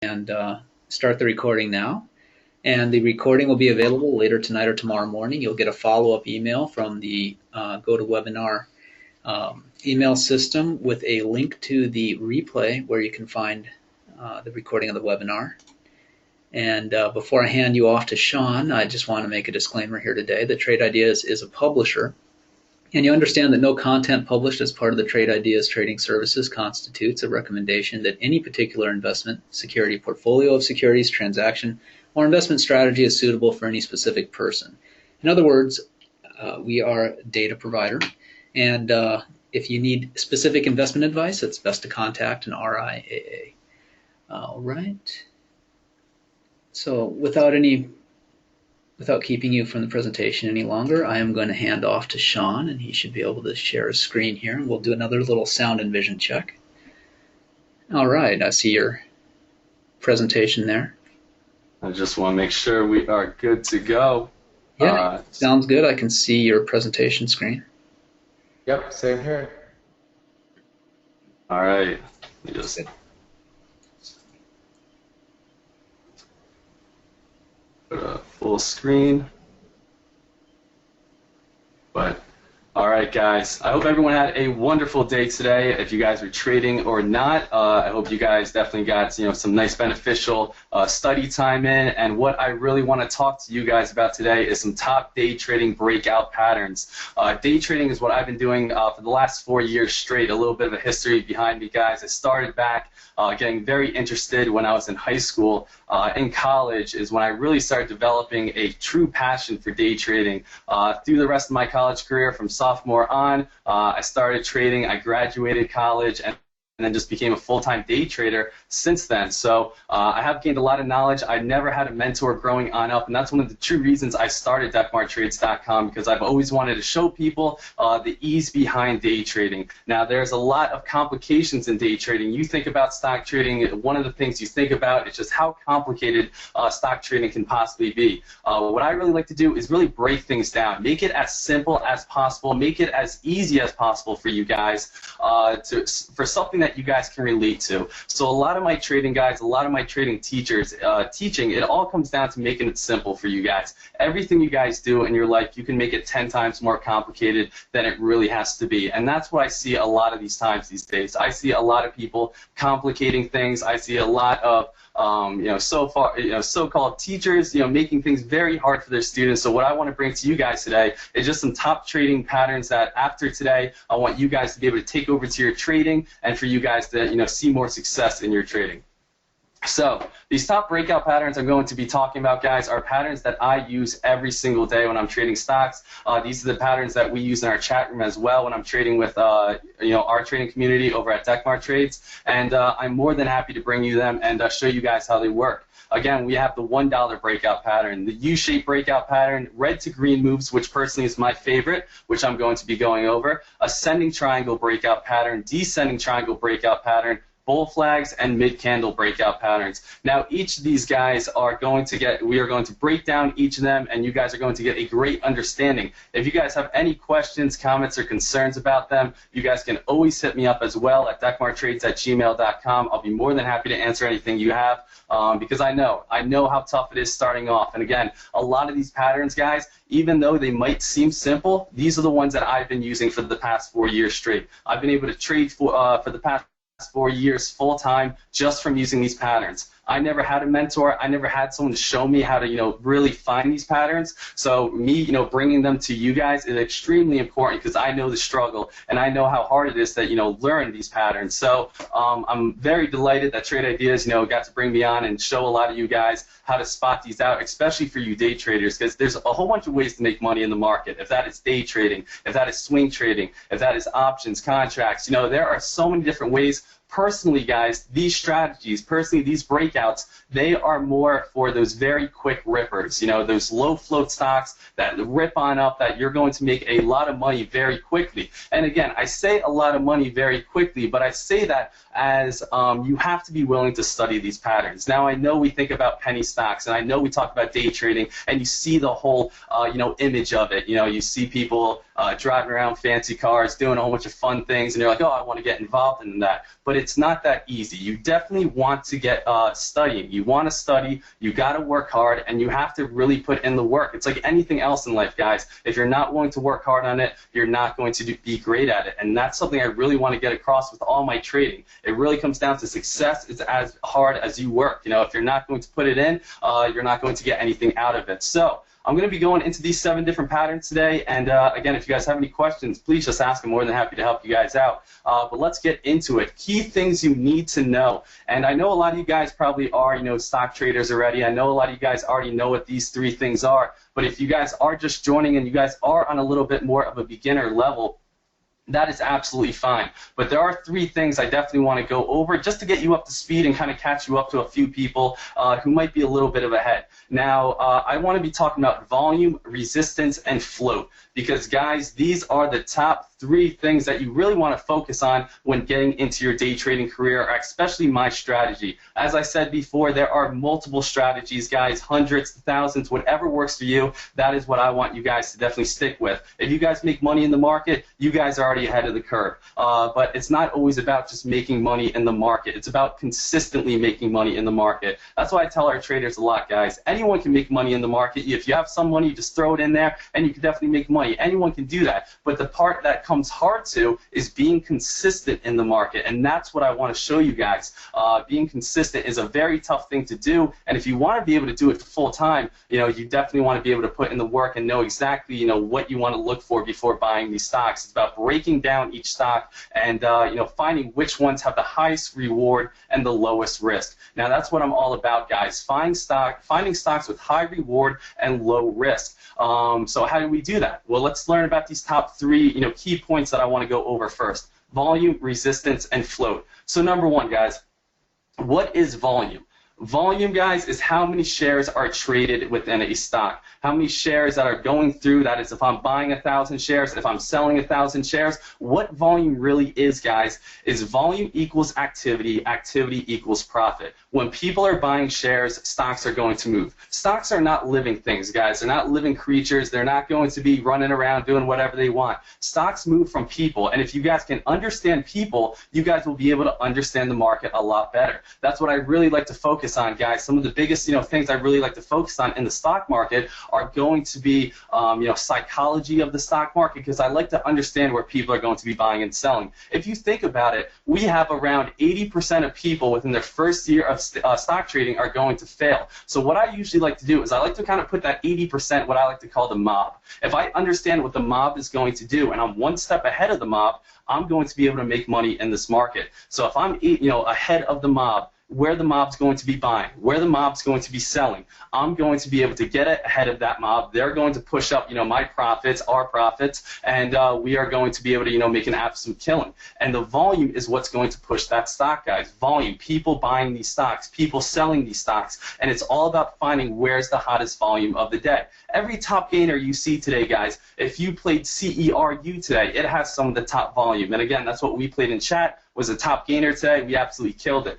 and start the recording now. And the recording will be available later tonight or tomorrow morning. You'll get a follow-up email from the GoToWebinar email system with a link to the replay where you can find the recording of the webinar. And before I hand you off to Sean, I just want to make a disclaimer here today that Trade Ideas is a publisher. And you understand that no content published as part of the Trade Ideas trading services constitutes a recommendation that any particular investment, security, portfolio of securities, transaction, or investment strategy is suitable for any specific person. In other words, we are a data provider, and if you need specific investment advice, it's best to contact an RIAA. All right. So without keeping you from the presentation any longer, I am going to hand off to Sean, and he should be able to share his screen here, and we'll do another little sound and vision check. All right, I see your presentation there. I just want to make sure we are good to go. Yeah, sounds good. I can see your presentation screen. Yep, same here. All right. Let me just put a full screen. But all right, guys. I hope everyone had a wonderful day today. If you guys are trading or not, I hope you guys definitely got some nice beneficial study time in. And what I really want to talk to you guys about today is some top day trading breakout patterns. Day trading is what I've been doing for the last 4 years straight. A little bit of a history behind me, guys. I started back getting very interested when I was in high school. In college is when I really started developing a true passion for day trading. Through the rest of my college career, from sophomore on, I started trading. I graduated college and then just became a full-time day trader since then. So I have gained a lot of knowledge. I never had a mentor growing on up, and that's one of the true reasons I started DeckMarTrades.com, because I've always wanted to show people the ease behind day trading. Now, there's a lot of complications in day trading. You think about stock trading, one of the things you think about is just how complicated stock trading can possibly be. What I really like to do is really break things down, make it as simple as possible, make it as easy as possible for you guys for something that you guys can relate to. So a lot of my trading guides, a lot of my trading teachers teaching, it all comes down to making it simple for you guys. Everything you guys do in your life, you can make it 10 times more complicated than it really has to be. And that's what I see a lot of these times these days. I see a lot of people complicating things. I see a lot of so-called teachers, making things very hard for their students. So what I want to bring to you guys today is just some top trading patterns that after today, I want you guys to be able to take over to your trading and for you guys to, see more success in your trading. So these top breakout patterns I'm going to be talking about, guys, are patterns that I use every single day when I'm trading stocks. These are the patterns that we use in our chat room as well when I'm trading with our trading community over at DeckMarTrades. And I'm more than happy to bring you them and show you guys how they work. Again, we have the $1 breakout pattern, the U-shaped breakout pattern, red to green moves, which personally is my favorite, which I'm going to be going over, ascending triangle breakout pattern, descending triangle breakout pattern, bull flags, and mid-candle breakout patterns. Now, each of these guys we are going to break down each of them, and you guys are going to get a great understanding. If you guys have any questions, comments, or concerns about them, you guys can always hit me up as well at deckmartrades@gmail.com. I'll be more than happy to answer anything you have, because I know how tough it is starting off. And again, a lot of these patterns, guys, even though they might seem simple, these are the ones that I've been using for the past 4 years straight. I've been able to trade for the past 4 years full-time just from using these patterns. I never had a mentor. I never had someone to show me how to, really find these patterns. So me, bringing them to you guys is extremely important because I know the struggle and I know how hard it is to, learn these patterns. So I'm very delighted that Trade Ideas, got to bring me on and show a lot of you guys how to spot these out, especially for you day traders, because there's a whole bunch of ways to make money in the market. If that is day trading, if that is swing trading, if that is options, contracts, there are so many different ways. Personally, guys, these strategies, these breakouts, they are more for those very quick rippers, those low float stocks that rip on up that you're going to make a lot of money very quickly. And again, I say a lot of money very quickly, but I say that as you have to be willing to study these patterns. Now, I know we think about penny stocks, and I know we talk about day trading, and you see the whole image of it. You see people driving around fancy cars, doing a whole bunch of fun things, and you're like, oh, I want to get involved in that. But it's not that easy. You definitely want to get studying. You want to study, you got to work hard, and you have to really put in the work. It's like anything else in life, guys. If you're not willing to work hard on it, you're not going to be great at it. And that's something I really want to get across with all my trading. It really comes down to success is as hard as you work. If you're not going to put it in, you're not going to get anything out of it. So I'm going to be going into these 7 different patterns today, and again, if you guys have any questions, please just ask. I'm more than happy to help you guys out. But let's get into it. Key things you need to know, and I know a lot of you guys probably are, stock traders already. I know a lot of you guys already know what these 3 things are, but if you guys are just joining and you guys are on a little bit more of a beginner level, that is absolutely fine. But there are 3 things I definitely want to go over just to get you up to speed and kind of catch you up to a few people who might be a little bit of ahead. Now, I want to be talking about volume, resistance, and float. Because, guys, these are the top 3 things that you really want to focus on when getting into your day trading career, especially my strategy. As I said before, there are multiple strategies, guys, hundreds, thousands, whatever works for you. That is what I want you guys to definitely stick with. If you guys make money in the market, you guys are already ahead of the curve. But it's not always about just making money in the market. It's about consistently making money in the market. That's why I tell our traders a lot, guys. Anyone can make money in the market. If you have some money, you just throw it in there, and you can definitely make money. Anyone can do that. But the part that comes hard to is being consistent in the market, and that's what I want to show you guys. Being consistent is a very tough thing to do, and if you want to be able to do it full time, you definitely want to be able to put in the work and know exactly, what you want to look for before buying these stocks. It's about breaking down each stock and finding which ones have the highest reward and the lowest risk. Now that's what I'm all about, guys. Finding stocks with high reward and low risk. So how do we do that? Well, let's learn about these top 3 key points that I want to go over first. Volume, resistance, and float. So number 1, guys, what is volume? Volume, guys, is how many shares are traded within a stock. How many shares that are going through, that is if I'm buying 1,000 shares, if I'm selling 1,000 shares, what volume really is, guys, is volume equals activity, activity equals profit. When people are buying shares, stocks are going to move. Stocks are not living things, guys. They're not living creatures. They're not going to be running around doing whatever they want. Stocks move from people, and if you guys can understand people, you guys will be able to understand the market a lot better. That's what I really like to focus on, guys. Some of the biggest things I really like to focus on in the stock market are going to be psychology of the stock market, because I like to understand where people are going to be buying and selling. If you think about it, we have around 80% of people within their first year of stock trading are going to fail. So what I usually like to do is I like to kind of put that 80%, what I like to call the mob. If I understand what the mob is going to do and I'm one step ahead of the mob, I'm going to be able to make money in this market. So if I'm ahead of the mob, where the mob's going to be buying, where the mob's going to be selling, I'm going to be able to get ahead of that mob. They're going to push up, my profits, our profits, and we are going to be able to, make an absolute killing. And the volume is what's going to push that stock, guys. Volume, people buying these stocks, people selling these stocks, and it's all about finding where's the hottest volume of the day. Every top gainer you see today, guys, if you played CERU today, it has some of the top volume. And again, that's what we played in chat, was a top gainer today. We absolutely killed it.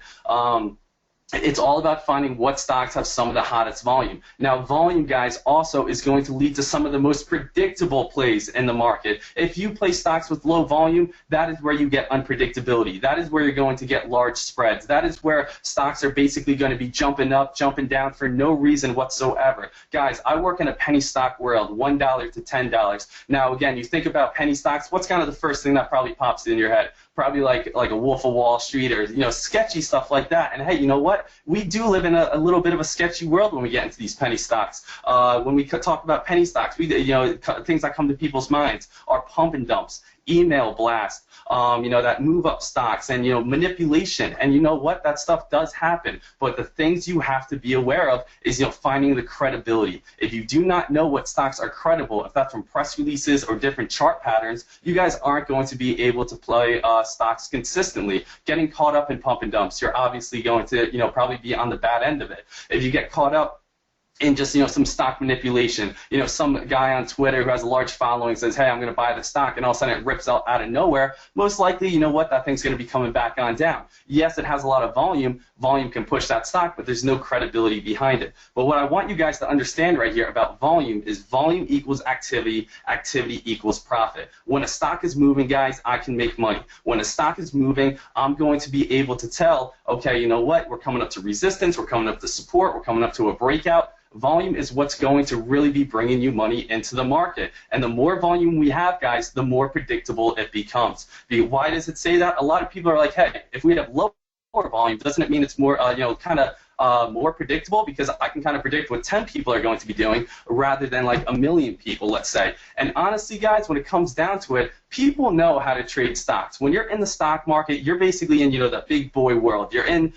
It's all about finding what stocks have some of the hottest volume. Now, volume, guys, also is going to lead to some of the most predictable plays in the market. If you play stocks with low volume, that is where you get unpredictability. That is where you're going to get large spreads. That is where stocks are basically going to be jumping up, jumping down for no reason whatsoever. Guys, I work in a penny stock world, $1 to $10. Now, again, you think about penny stocks, what's kind of the first thing that probably pops in your head? Probably like a Wolf of Wall Street or sketchy stuff like that. And hey, you know what? We do live in a little bit of a sketchy world when we get into these penny stocks. When we talk about penny stocks, things that come to people's minds are pump and dumps, email blast, that move up stocks, and manipulation. And you know what? That stuff does happen. But the things you have to be aware of is finding the credibility. If you do not know what stocks are credible, if that's from press releases or different chart patterns, you guys aren't going to be able to play stocks consistently. Getting caught up in pump and dumps, you're obviously going to probably be on the bad end of it. If you get caught up in just, some stock manipulation. Some guy on Twitter who has a large following says, hey, I'm going to buy the stock, and all of a sudden it rips out of nowhere. Most likely, that thing's going to be coming back on down. Yes, it has a lot of volume. Volume can push that stock, but there's no credibility behind it. But what I want you guys to understand right here about volume is volume equals activity, activity equals profit. When a stock is moving, guys, I can make money. When a stock is moving, I'm going to be able to tell, okay, we're coming up to resistance, we're coming up to support, we're coming up to a breakout. Volume is what's going to really be bringing you money into the market. And the more volume we have, guys, the more predictable it becomes. Why does it say that? A lot of people are like, hey, if we have lower volume, doesn't it mean it's more, more predictable? Because I can kind of predict what 10 people are going to be doing rather than like a million people, let's say. And honestly, guys, when it comes down to it, people know how to trade stocks. When you're in the stock market, you're basically in, the big boy world. You're in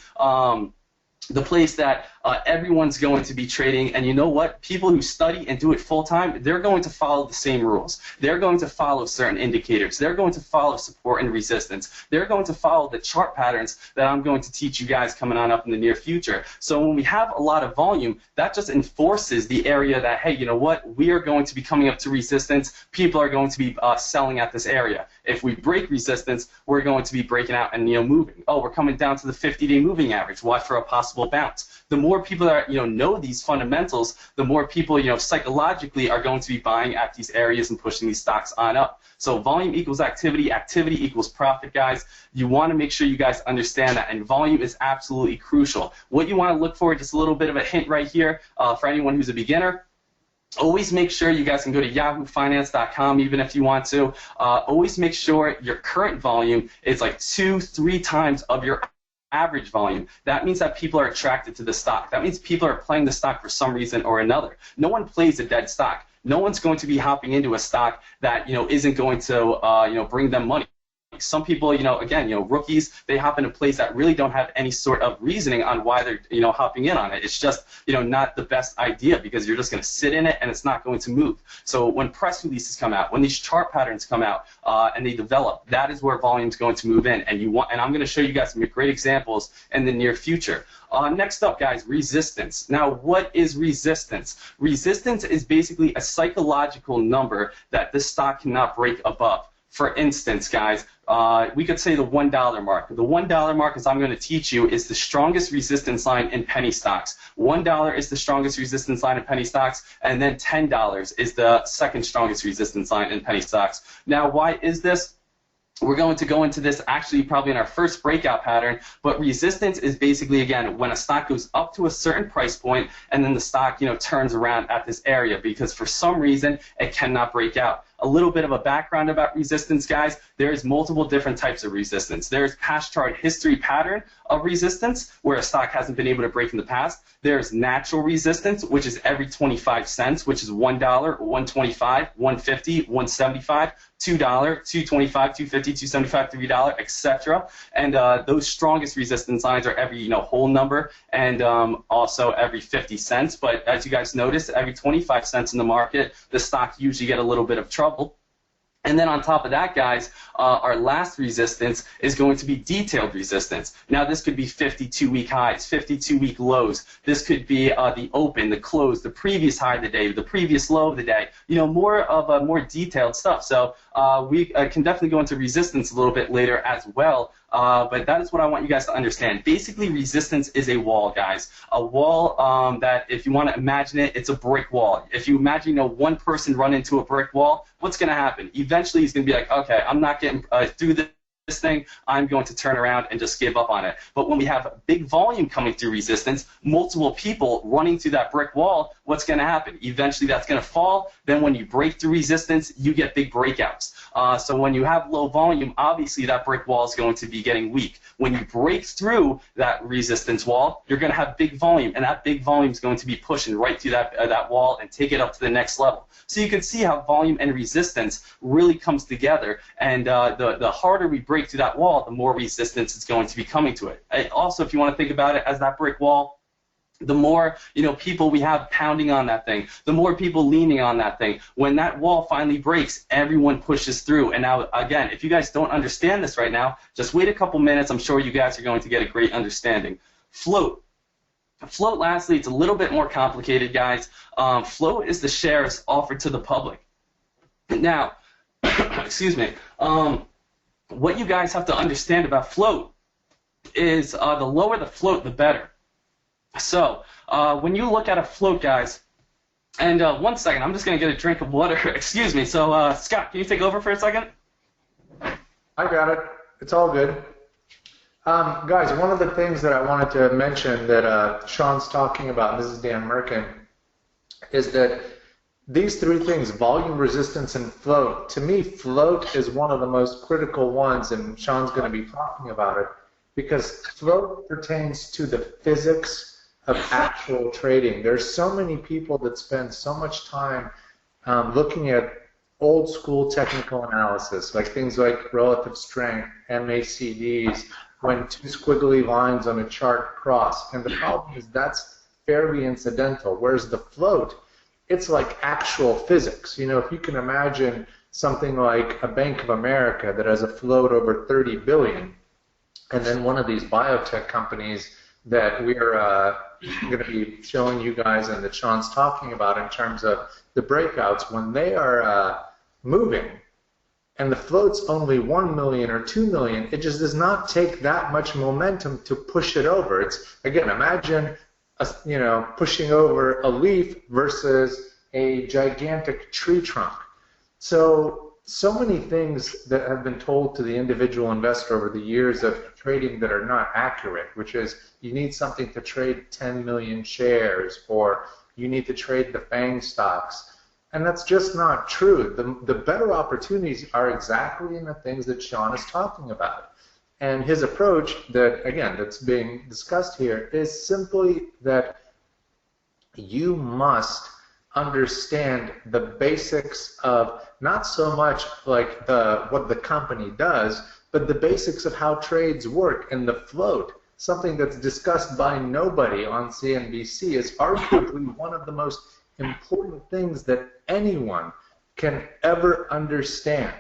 the place that everyone's going to be trading, and you know what? People who study and do it full-time, they're going to follow the same rules. They're going to follow certain indicators. They're going to follow support and resistance. They're going to follow the chart patterns that I'm going to teach you guys coming on up in the near future. So when we have a lot of volume, that just enforces the area that, hey, you know what? We are going to be coming up to resistance. People are going to be selling at this area. If we break resistance, we're going to be breaking out and moving. Oh, we're coming down to the 50-day moving average. Watch for a possible bounce. The more people that know these fundamentals, the more people psychologically are going to be buying at these areas and pushing these stocks on up. So volume equals activity, activity equals profit, guys. You want to make sure you guys understand that, and volume is absolutely crucial. What you want to look for, just a little bit of a hint right here for anyone who's a beginner. Always make sure you guys can go to yahoofinance.com even if you want to. Always make sure your current volume is like 2-3 times of your average volume. That means that people are attracted to the stock. That means people are playing the stock for some reason or another. No one plays a dead stock. No one's going to be hopping into a stock that isn't going to bring them money. Some people, rookies, they hop into plays that really don't have any sort of reasoning on why they're, hopping in on it. It's just, not the best idea because you're just going to sit in it and it's not going to move. So when press releases come out, when these chart patterns come out and they develop, that is where volume is going to move in. And I'm going to show you guys some great examples in the near future. Next up, guys, resistance. Now, what is resistance? Resistance is basically a psychological number that this stock cannot break above. For instance, guys, we could say the $1 mark. The $1 mark, as I'm going to teach you, is the strongest resistance line in penny stocks. $1 is the strongest resistance line in penny stocks, and then $10 is the second strongest resistance line in penny stocks. Now, why is this? We're going to go into this actually probably in our first breakout pattern, but resistance is basically, again, when a stock goes up to a certain price point and then the stock, turns around at this area because for some reason it cannot break out. A little bit of a background about resistance, guys. There's multiple different types of resistance. There's past chart history pattern of resistance where a stock hasn't been able to break in the past. There's natural resistance, which is every 25 cents, which is $1, $1.25, $1.50, $1.75, $2, $2.25, $2.50, $2.75, $3, etc. And those strongest resistance lines are every whole number and also every 50 cents. But as you guys notice, every 25 cents in the market, the stock usually get a little bit of trouble. And then on top of that, guys, our last resistance is going to be detailed resistance. Now, this could be 52-week highs, 52-week lows. This could be the open, the close, the previous high of the day, the previous low of the day. More detailed stuff. So we can definitely go into resistance a little bit later as well. But that is what I want you guys to understand. Basically, resistance is a wall, guys. A wall that, if you want to imagine it, it's a brick wall. If you imagine one person run into a brick wall, what's going to happen? Eventually, he's going to be like, okay, I'm not getting through this thing, I'm going to turn around and just give up on it. But when we have big volume coming through resistance, multiple people running through that brick wall, what's going to happen? Eventually that's going to fall. Then when you break through resistance, you get big breakouts. So when you have low volume, obviously that brick wall is going to be getting weak. When you break through that resistance wall, you're going to have big volume, and that big volume is going to be pushing right through that wall and take it up to the next level. So you can see how volume and resistance really comes together, and the harder we break through that wall, the more resistance is going to be coming to it. Also, if you want to think about it as that brick wall, the more people we have pounding on that thing, the more people leaning on that thing. When that wall finally breaks, everyone pushes through. And now, again, if you guys don't understand this right now, just wait a couple minutes. I'm sure you guys are going to get a great understanding. Float. Float, lastly, it's a little bit more complicated, guys. Float is the shares offered to the public. Now, excuse me, what you guys have to understand about float is the lower the float, the better. So when you look at a float, guys, and 1 second, I'm just going to get a drink of water. Excuse me. So, Scott, can you take over for a second? I got it. It's all good. Guys, one of the things that I wanted to mention that Sean's talking about, and this is Dan Merkin, is that these three things, volume, resistance, and float, to me, float is one of the most critical ones, and Sean's going to be talking about it, because float pertains to the physics of actual trading. There's so many people that spend so much time looking at old school technical analysis, like things like relative strength, MACDs, when two squiggly lines on a chart cross. And the problem is that's fairly incidental, whereas the float, it's like actual physics. You know, if you can imagine something like a Bank of America that has a float over 30 billion, and then one of these biotech companies that we're going to be showing you guys and that Sean's talking about in terms of the breakouts, when they are moving and the float's only 1 million or 2 million, it just does not take that much momentum to push it over. It's, again, imagine pushing over a leaf versus a gigantic tree trunk. So many things that have been told to the individual investor over the years of trading that are not accurate, which is you need something to trade 10 million shares, or you need to trade the FANG stocks. And that's just not true. The better opportunities are exactly in the things that Sean is talking about. And his approach that, again, that's being discussed here is simply that you must understand the basics of not so much like what the company does, but the basics of how trades work. And the float, something that's discussed by nobody on CNBC, is arguably one of the most important things that anyone can ever understand.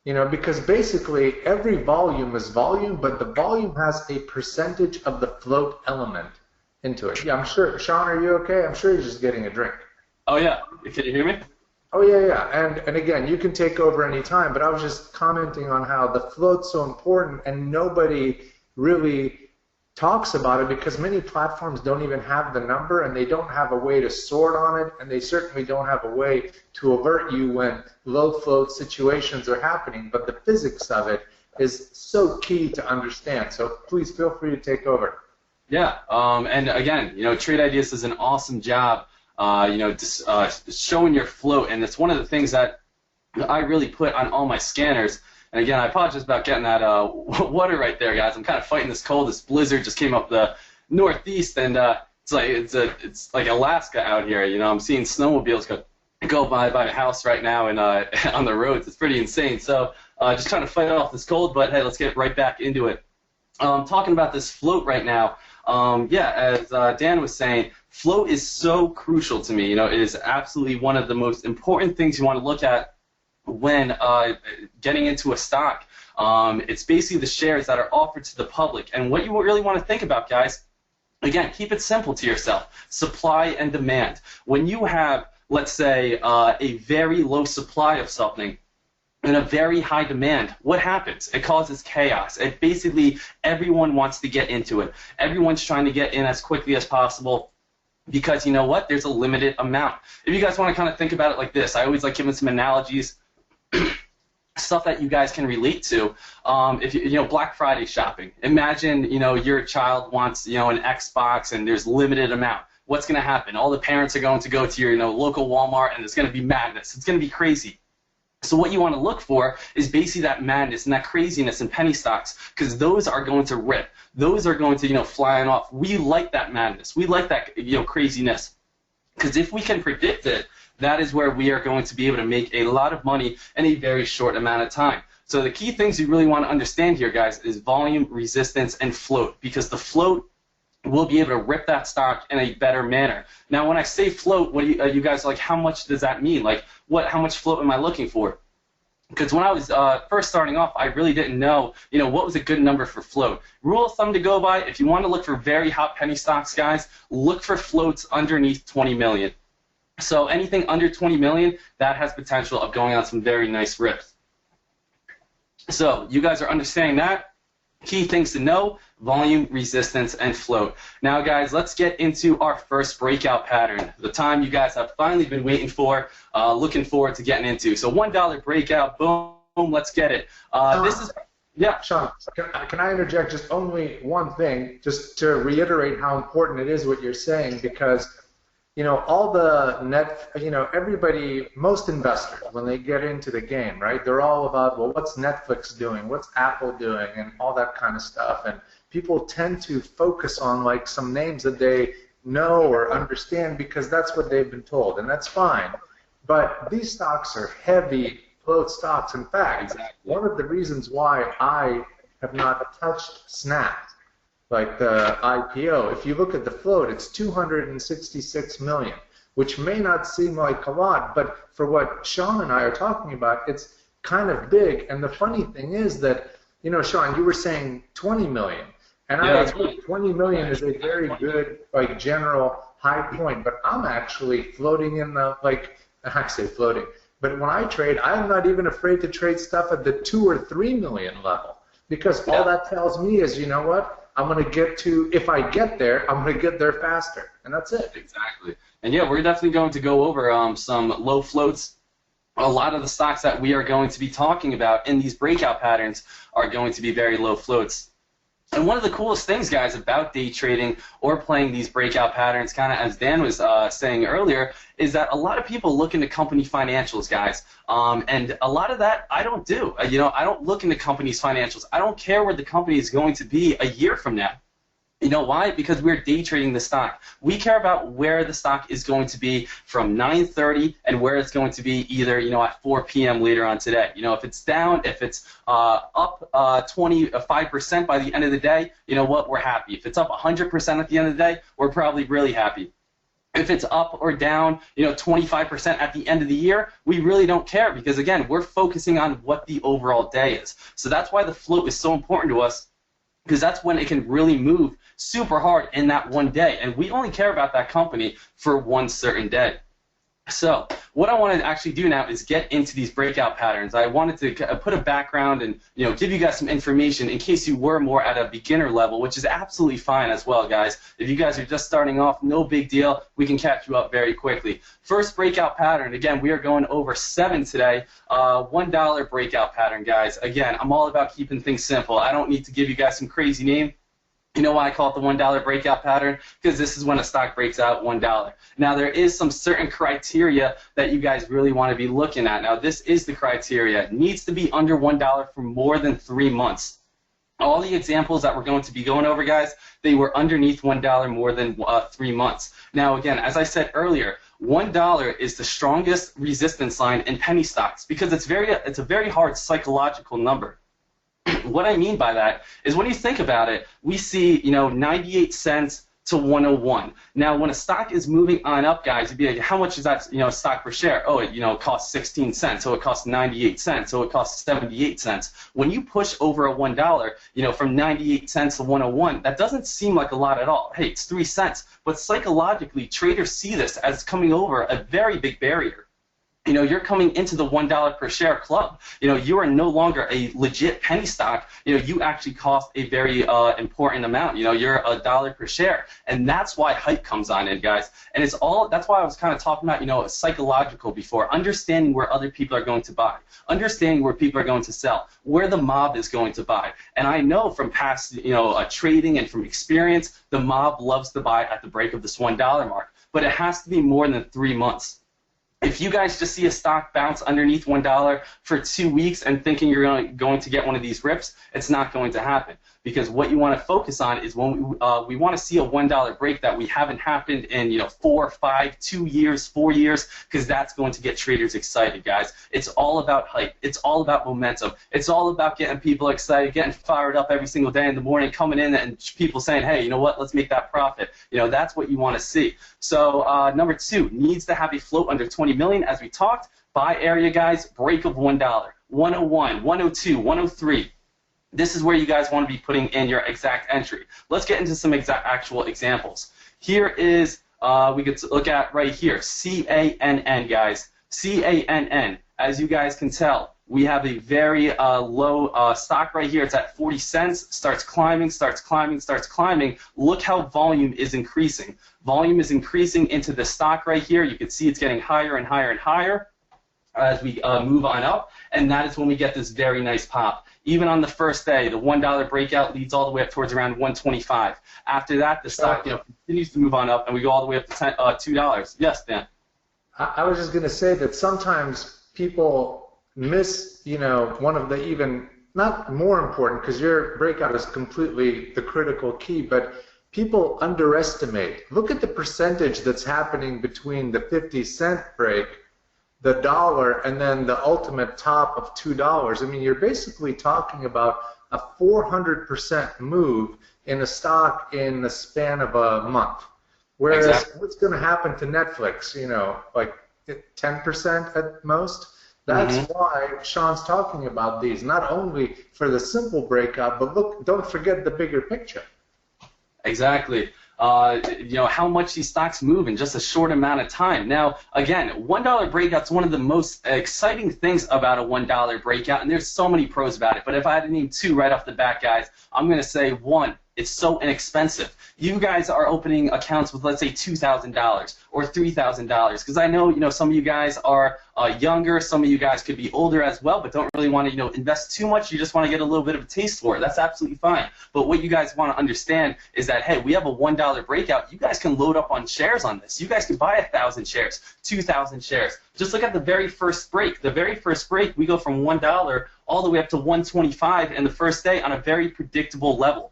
You know, because basically every volume is volume, but the volume has a percentage of the float element into it. Yeah, I'm sure. Sean, are you okay? I'm sure you're just getting a drink. Oh, yeah. Can you hear me? Oh, yeah. And again, you can take over any time, but I was just commenting on how the float's so important and nobody really talks about it because many platforms don't even have the number and they don't have a way to sort on it, and they certainly don't have a way to alert you when low float situations are happening. But the physics of it is so key to understand. So please feel free to take over. Yeah, and again, Trade Ideas does an awesome job, showing your float, and it's one of the things that I really put on all my scanners. And again, I apologize about getting that water right there, guys. I'm kind of fighting this cold. This blizzard just came up the northeast, and it's like Alaska out here. I'm seeing snowmobiles go by my house right now, and on the roads, it's pretty insane. So just trying to fight off this cold, but hey, let's get right back into it. Talking about this float right now. As Dan was saying, float is so crucial to me. It is absolutely one of the most important things you want to look at when getting into a stock. It's basically the shares that are offered to the public. And what you really want to think about, guys, again, keep it simple to yourself. Supply and demand. When you have, let's say, a very low supply of something and a very high demand, what happens? It causes chaos. It basically, everyone wants to get into it. Everyone's trying to get in as quickly as possible because, you know what? There's a limited amount. If you guys want to kind of think about it like this, I always like giving some analogies, stuff that you guys can relate to. If you Black Friday shopping. Imagine, your child wants, an Xbox and there's limited amount. What's going to happen? All the parents are going to go to your, local Walmart, and it's going to be madness. It's going to be crazy. So what you want to look for is basically that madness and that craziness in penny stocks, because those are going to rip. Those are going to, flying off. We like that madness. We like that, craziness, because if we can predict it, that is where we are going to be able to make a lot of money in a very short amount of time. So the key things you really want to understand here, guys, is volume, resistance, and float, because the float will be able to rip that stock in a better manner. Now, when I say float, what do you guys like? How much does that mean? Like, how much float am I looking for? Because when I was first starting off, I really didn't know, what was a good number for float. Rule of thumb to go by, if you want to look for very hot penny stocks, guys, look for floats underneath 20 million. So anything under 20 million, that has potential of going on some very nice rips. So you guys are understanding that. Key things to know: volume, resistance, and float. Now, guys, let's get into our first breakout pattern, the time you guys have finally been waiting for, looking forward to getting into. So $1 breakout, boom, let's get it. This is, yeah. Sean, can I interject just only one thing, just to reiterate how important it is what you're saying, because all the everybody, most investors, when they get into the game, right, they're all about, well, what's Netflix doing, what's Apple doing, and all that kind of stuff. And people tend to focus on like some names that they know or understand because that's what they've been told, and that's fine. But these stocks are heavy float stocks. In fact, one of the reasons why I have not touched Snap, like the IPO, if you look at the float, it's 266 million, which may not seem like a lot, but for what Sean and I are talking about, it's kind of big. And the funny thing is that, Sean, you were saying 20 million, and I agree, 20 million is a very good, like, general high point, but I'm actually floating in the, like, I say floating, but when I trade, I'm not even afraid to trade stuff at the 2 or 3 million level, because all that tells me is, you know what? I'm going to get to, if I get there, I'm going to get there faster. And that's it. Exactly. And yeah, we're definitely going to go over some low floats. A lot of the stocks that we are going to be talking about in these breakout patterns are going to be very low floats. And one of the coolest things, guys, about day trading or playing these breakout patterns, kind of as Dan was saying earlier, is that a lot of people look into company financials, guys. And a lot of that I don't do. I don't look into companies' financials. I don't care where the company is going to be a year from now. You know why? Because we're day trading the stock. We care about where the stock is going to be from 9:30 and where it's going to be either, at 4 p.m. later on today. If it's down, if it's up 25% by the end of the day, you know what? We're happy. If it's up 100% at the end of the day, we're probably really happy. If it's up or down, 25% at the end of the year, we really don't care because, again, we're focusing on what the overall day is. So that's why the float is so important to us, because that's when it can really move super hard in that one day. And we only care about that company for one certain day. So what I want to actually do now is get into these breakout patterns. I wanted to put a background and give you guys some information in case you were more at a beginner level, which is absolutely fine as well, guys. If you guys are just starting off, no big deal. We can catch you up very quickly. First breakout pattern, again, we are going over 7 today. $1 breakout pattern, guys. Again, I'm all about keeping things simple. I don't need to give you guys some crazy name. You know why I call it the $1 breakout pattern? Because this is when a stock breaks out $1. Now, there is some certain criteria that you guys really want to be looking at. Now, this is the criteria. It needs to be under $1 for more than 3 months. All the examples that we're going to be going over, guys, they were underneath $1 more than 3 months. Now, again, as I said earlier, $1 is the strongest resistance line in penny stocks because it's a very hard psychological number. What I mean by that is when you think about it, we see 98 cents to 101. Now, when a stock is moving on up, guys, you'd be like, how much is that stock per share? Oh, it costs 16 cents, so it costs 98 cents, so it costs 78 cents. When you push over a $1, from 98 cents to 101, that doesn't seem like a lot at all. Hey, it's 3 cents, but psychologically, traders see this as coming over a very big barrier. You're coming into the $1 per share club. You are no longer a legit penny stock. You actually cost a very important amount. You're $1 per share, and that's why hype comes on in, guys. And that's why I was kind of talking about, psychological before, understanding where other people are going to buy, understanding where people are going to sell, where the mob is going to buy. And I know from past, trading and from experience, the mob loves to buy at the break of this $1 mark, but it has to be more than 3 months. If you guys just see a stock bounce underneath $1 for 2 weeks and thinking you're going to get one of these rips, it's not going to happen. Because what you want to focus on is when we want to see a $1 break that we haven't happened in 4, 5, 2 years, 4 years, because that's going to get traders excited, guys. It's all about hype. It's all about momentum. It's all about getting people excited, getting fired up every single day in the morning, coming in and people saying, hey, you know what, let's make that profit. That's what you want to see. So number 2, needs to have a float under 20 million, as we talked. Buy area, guys, break of $1. 101, 102, 103. This is where you guys want to be putting in your exact entry. Let's get into some actual examples. Here is, we could look at right here, CANN, guys. CANN. As you guys can tell, we have a very low stock right here. It's at 40 cents, starts climbing, starts climbing, starts climbing. Look how volume is increasing. Volume is increasing into the stock right here. You can see it's getting higher and higher and higher as we move on up, and that is when we get this very nice pop. Even on the first day, the $1 breakout leads all the way up towards around 125. After that, the stock continues to move on up, and we go all the way up to $2. Yes, Dan? I was just going to say that sometimes people miss, one of the even, not more important, because your breakout is completely the critical key, but people underestimate. Look at the percentage that's happening between the 50-cent break, the dollar, and then the ultimate top of $2. I mean, you're basically talking about a 400% move in a stock in the span of a month. Whereas what's going to happen to Netflix, like 10% at most? That's why Sean's talking about these, not only for the simple breakout, but look, don't forget the bigger picture. Exactly. How much these stocks move in just a short amount of time. Now, again, $1 breakout's one of the most exciting things about a $1 breakout, and there's so many pros about it. But if I had to name two right off the bat, guys, I'm going to say one. It's so inexpensive. You guys are opening accounts with, let's say, $2,000 or $3,000, because I know, some of you guys are younger, some of you guys could be older as well, but don't really want to, invest too much. You just want to get a little bit of a taste for it. That's absolutely fine. But what you guys want to understand is that, hey, we have a $1 breakout. You guys can load up on shares on this. You guys can buy 1,000 shares, 2,000 shares. Just look at the very first break. The very first break, we go from $1 all the way up to 125 in the first day on a very predictable level.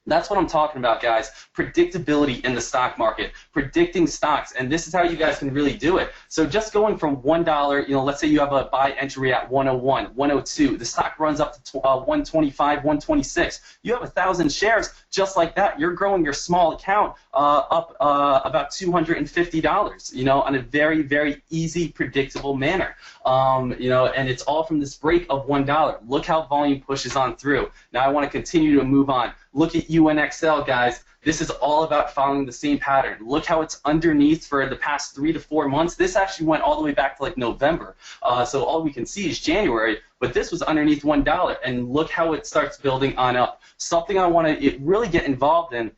That's what I'm talking about, guys. Predictability in the stock market, predicting stocks, and this is how you guys can really do it. So just going from $1, let's say you have a buy entry at 101, 102, the stock runs up to 125, 126. You have 1,000 shares, just like that. You're growing your small account up about $250, on a very, very easy, predictable manner. And it's all from this break of $1. Look how volume pushes on through. Now I want to continue to move on. Look at UNXL, guys. This is all about following the same pattern. Look how it's underneath for the past 3 to 4 months. This actually went all the way back to like November. So all we can see is January, but this was underneath $1. And look how it starts building on up. Something I want to really get involved in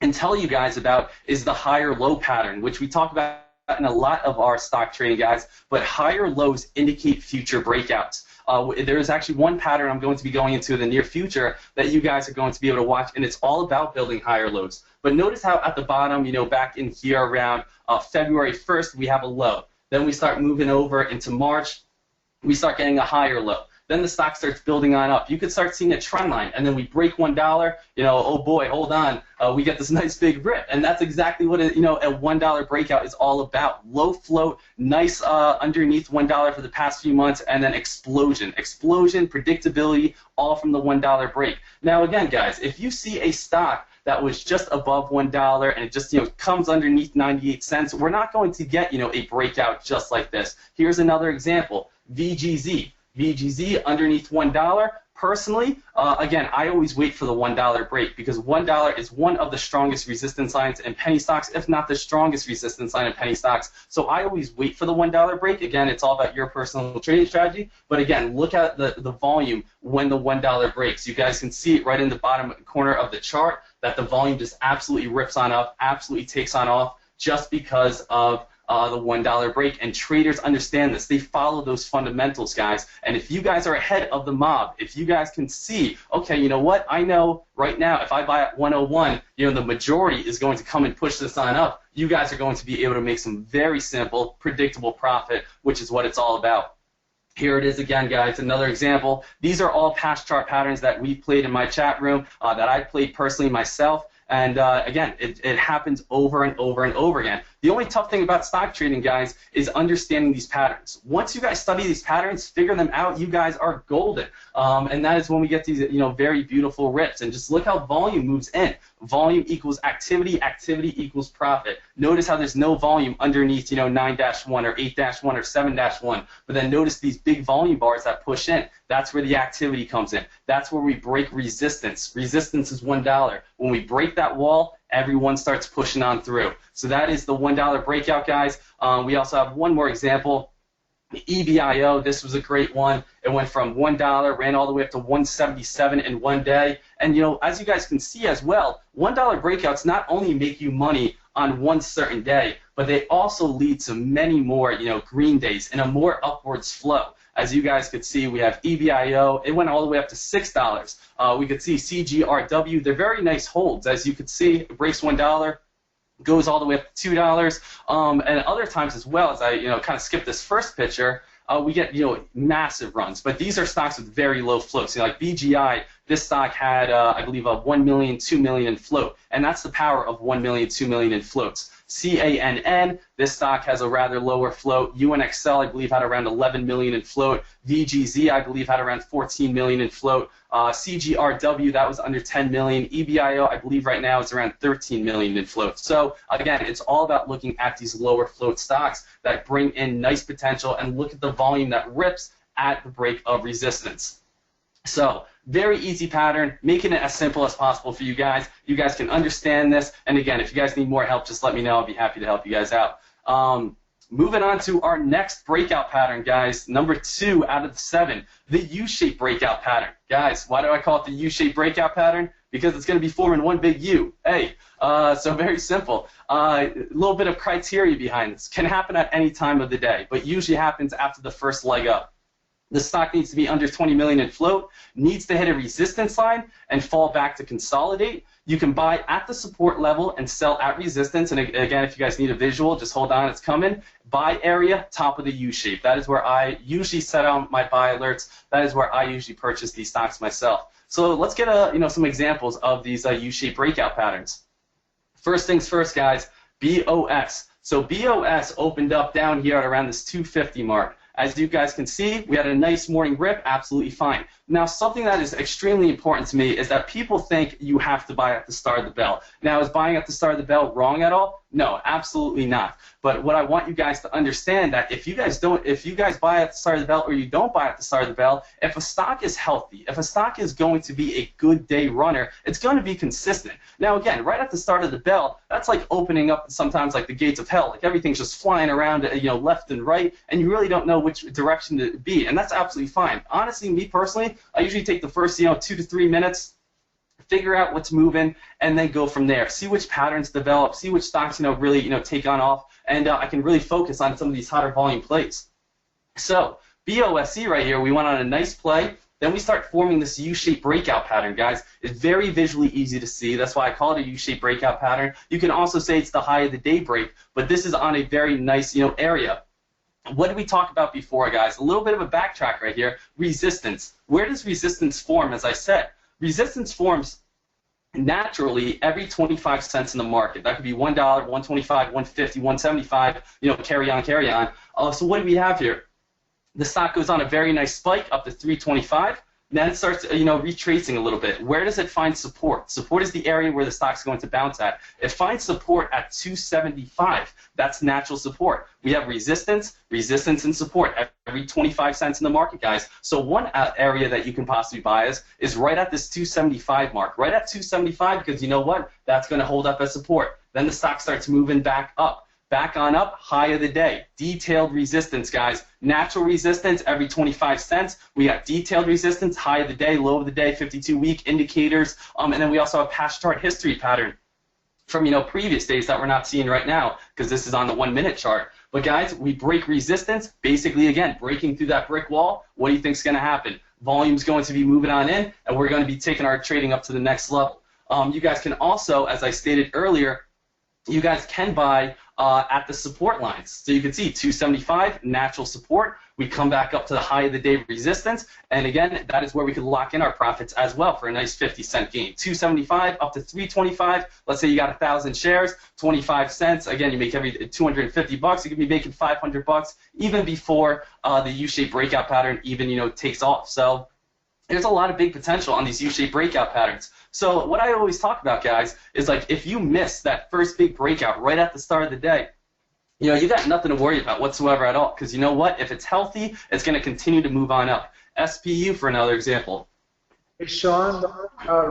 and tell you guys about is the higher low pattern, which we talk about in a lot of our stock trading, guys, but higher lows indicate future breakouts. There is actually one pattern I'm going to be going into in the near future that you guys are going to be able to watch, and it's all about building higher lows. But notice how at the bottom, back in here around February 1st, we have a low. Then we start moving over into March, we start getting a higher low. Then the stock starts building on up. You could start seeing a trend line, and then we break $1. Oh boy, hold on. We get this nice big rip, and that's exactly what a $1 breakout is all about. Low float, nice underneath $1 for the past few months, and then explosion, predictability, all from the $1 break. Now again, guys, if you see a stock that was just above $1 and it just comes underneath 98 cents, we're not going to get a breakout just like this. Here's another example: VGZ. VGZ underneath $1. Personally, again, I always wait for the $1 break because $1 is one of the strongest resistance lines in penny stocks, if not the strongest resistance line in penny stocks. So I always wait for the $1 break. Again, it's all about your personal trading strategy. But again, look at the volume when the $1 breaks. You guys can see it right in the bottom corner of the chart that the volume just absolutely rips on up, absolutely takes on off just because of the $1 break, and traders understand this. They follow those fundamentals, guys. And if you guys are ahead of the mob, if you guys can see, okay, you know what? I know right now if I buy at 101, the majority is going to come and push this on up. You guys are going to be able to make some very simple, predictable profit, which is what it's all about. Here it is again, guys, another example. These are all past chart patterns that we played in my chat room, that I played personally myself. And again, it happens over and over and over again. The only tough thing about stock trading, guys, is understanding these patterns. Once you guys study these patterns, figure them out, you guys are golden. And that is when we get these, very beautiful rips. And just look how volume moves in. Volume equals activity, activity equals profit. Notice how there's no volume underneath, 9-1 or 8-1 or 7-1. But then notice these big volume bars that push in. That's where the activity comes in. That's where we break resistance. Resistance is $1. When we break that wall, everyone starts pushing on through. So that is the $1 breakout, guys. We also have one more example. EBIO, this was a great one. It went from $1, ran all the way up to $177 in one day. And as you guys can see as well, $1 breakouts not only make you money on one certain day, but they also lead to many more, green days and a more upwards flow. As you guys could see, we have EBIO. It went all the way up to $6. We could see CGRW. They're very nice holds. As you could see, it breaks $1. Goes all the way up to $2, and other times as well, as I kind of skip this first picture, we get massive runs. But these are stocks with very low floats. Like BGI, this stock had I believe a 1 million, 2 million in float, and that's the power of 1 million, 2 million in floats. CANN, this stock has a rather lower float. UNXL, I believe, had around 11 million in float. VGZ, I believe, had around 14 million in float. CGRW, that was under 10 million. EBIO, I believe right now is around 13 million in float. So again, it's all about looking at these lower float stocks that bring in nice potential, and look at the volume that rips at the break of resistance. So very easy pattern, making it as simple as possible for you guys. You guys can understand this. And again, if you guys need more help, just let me know. I'll be happy to help you guys out. Moving on to our next breakout pattern, guys. Number 2 out of the 7, the U-shaped breakout pattern. Guys, why do I call it the U-shaped breakout pattern? Because it's going to be forming one big U. Hey, so very simple. A little bit of criteria behind this. Can happen at any time of the day, but usually happens after the first leg up. The stock needs to be under 20 million in float, needs to hit a resistance line and fall back to consolidate. You can buy at the support level and sell at resistance. And again, if you guys need a visual, just hold on, it's coming. Buy area, top of the U shape. That is where I usually set out my buy alerts. That is where I usually purchase these stocks myself. So let's get some examples of these U-shaped breakout patterns. First things first, guys, BOS. So BOS opened up down here at around this 250 mark. As you guys can see, we had a nice morning rip, absolutely fine. Now, something that is extremely important to me is that people think you have to buy at the start of the bell. Now, is buying at the start of the bell wrong at all? No, absolutely not. But what I want you guys to understand that if you guys buy at the start of the bell or you don't buy at the start of the bell, if a stock is healthy, if a stock is going to be a good day runner, it's going to be consistent. Now, again, right at the start of the bell, that's like opening up sometimes like the gates of hell. Like everything's just flying around, left and right, and you really don't know which direction to be, and that's absolutely fine. Honestly, me personally, I usually take the first 2 to 3 minutes, figure out what's moving, and then go from there. See which patterns develop, see which stocks really take on off, and I can really focus on some of these hotter volume plays. So BOSE right here, we went on a nice play. Then we start forming this U-shaped breakout pattern, guys. It's very visually easy to see. That's why I call it a U-shaped breakout pattern. You can also say it's the high of the day break, but this is on a very nice area. What did we talk about before, guys? A little bit of a backtrack right here. Resistance. Where does resistance form? As I said, resistance forms naturally every 25 cents in the market. That could be $1, $1.25, $1.50, $1.75. Carry on, carry on. So what do we have here? The stock goes on a very nice spike up to $3.25. Then it starts, retracing a little bit. Where does it find support? Support is the area where the stock's going to bounce at. It finds support at 275. That's natural support. We have resistance, and support every 25 cents in the market, guys. So one area that you can possibly buy is right at this 275 mark. Right at 275, because you know what? That's going to hold up as support. Then the stock starts moving back up. Back on up, high of the day. Detailed resistance, guys. Natural resistance every 25 cents. We got detailed resistance, high of the day, low of the day, 52-week indicators. And then we also have past chart history pattern from previous days that we're not seeing right now because this is on the 1-minute chart. But guys, we break resistance, basically again breaking through that brick wall. What do you think is going to happen? Volume's going to be moving on in, and we're going to be taking our trading up to the next level. You guys can also, as I stated earlier, you guys can buy at the support lines. So you can see 275, natural support. We come back up to the high of the day resistance. And again, that is where we could lock in our profits as well for a nice 50-cent gain. 275 up to 325. Let's say you got 1,000 shares, 25 cents. Again, you make every 250 bucks. You could be making 500 bucks even before the U-shaped breakout pattern even, takes off. So there's a lot of big potential on these U-shaped breakout patterns. So what I always talk about, guys, is like if you miss that first big breakout right at the start of the day, you got nothing to worry about whatsoever at all, because you know what? If it's healthy, it's going to continue to move on up. SPU, for another example. Hey, Sean,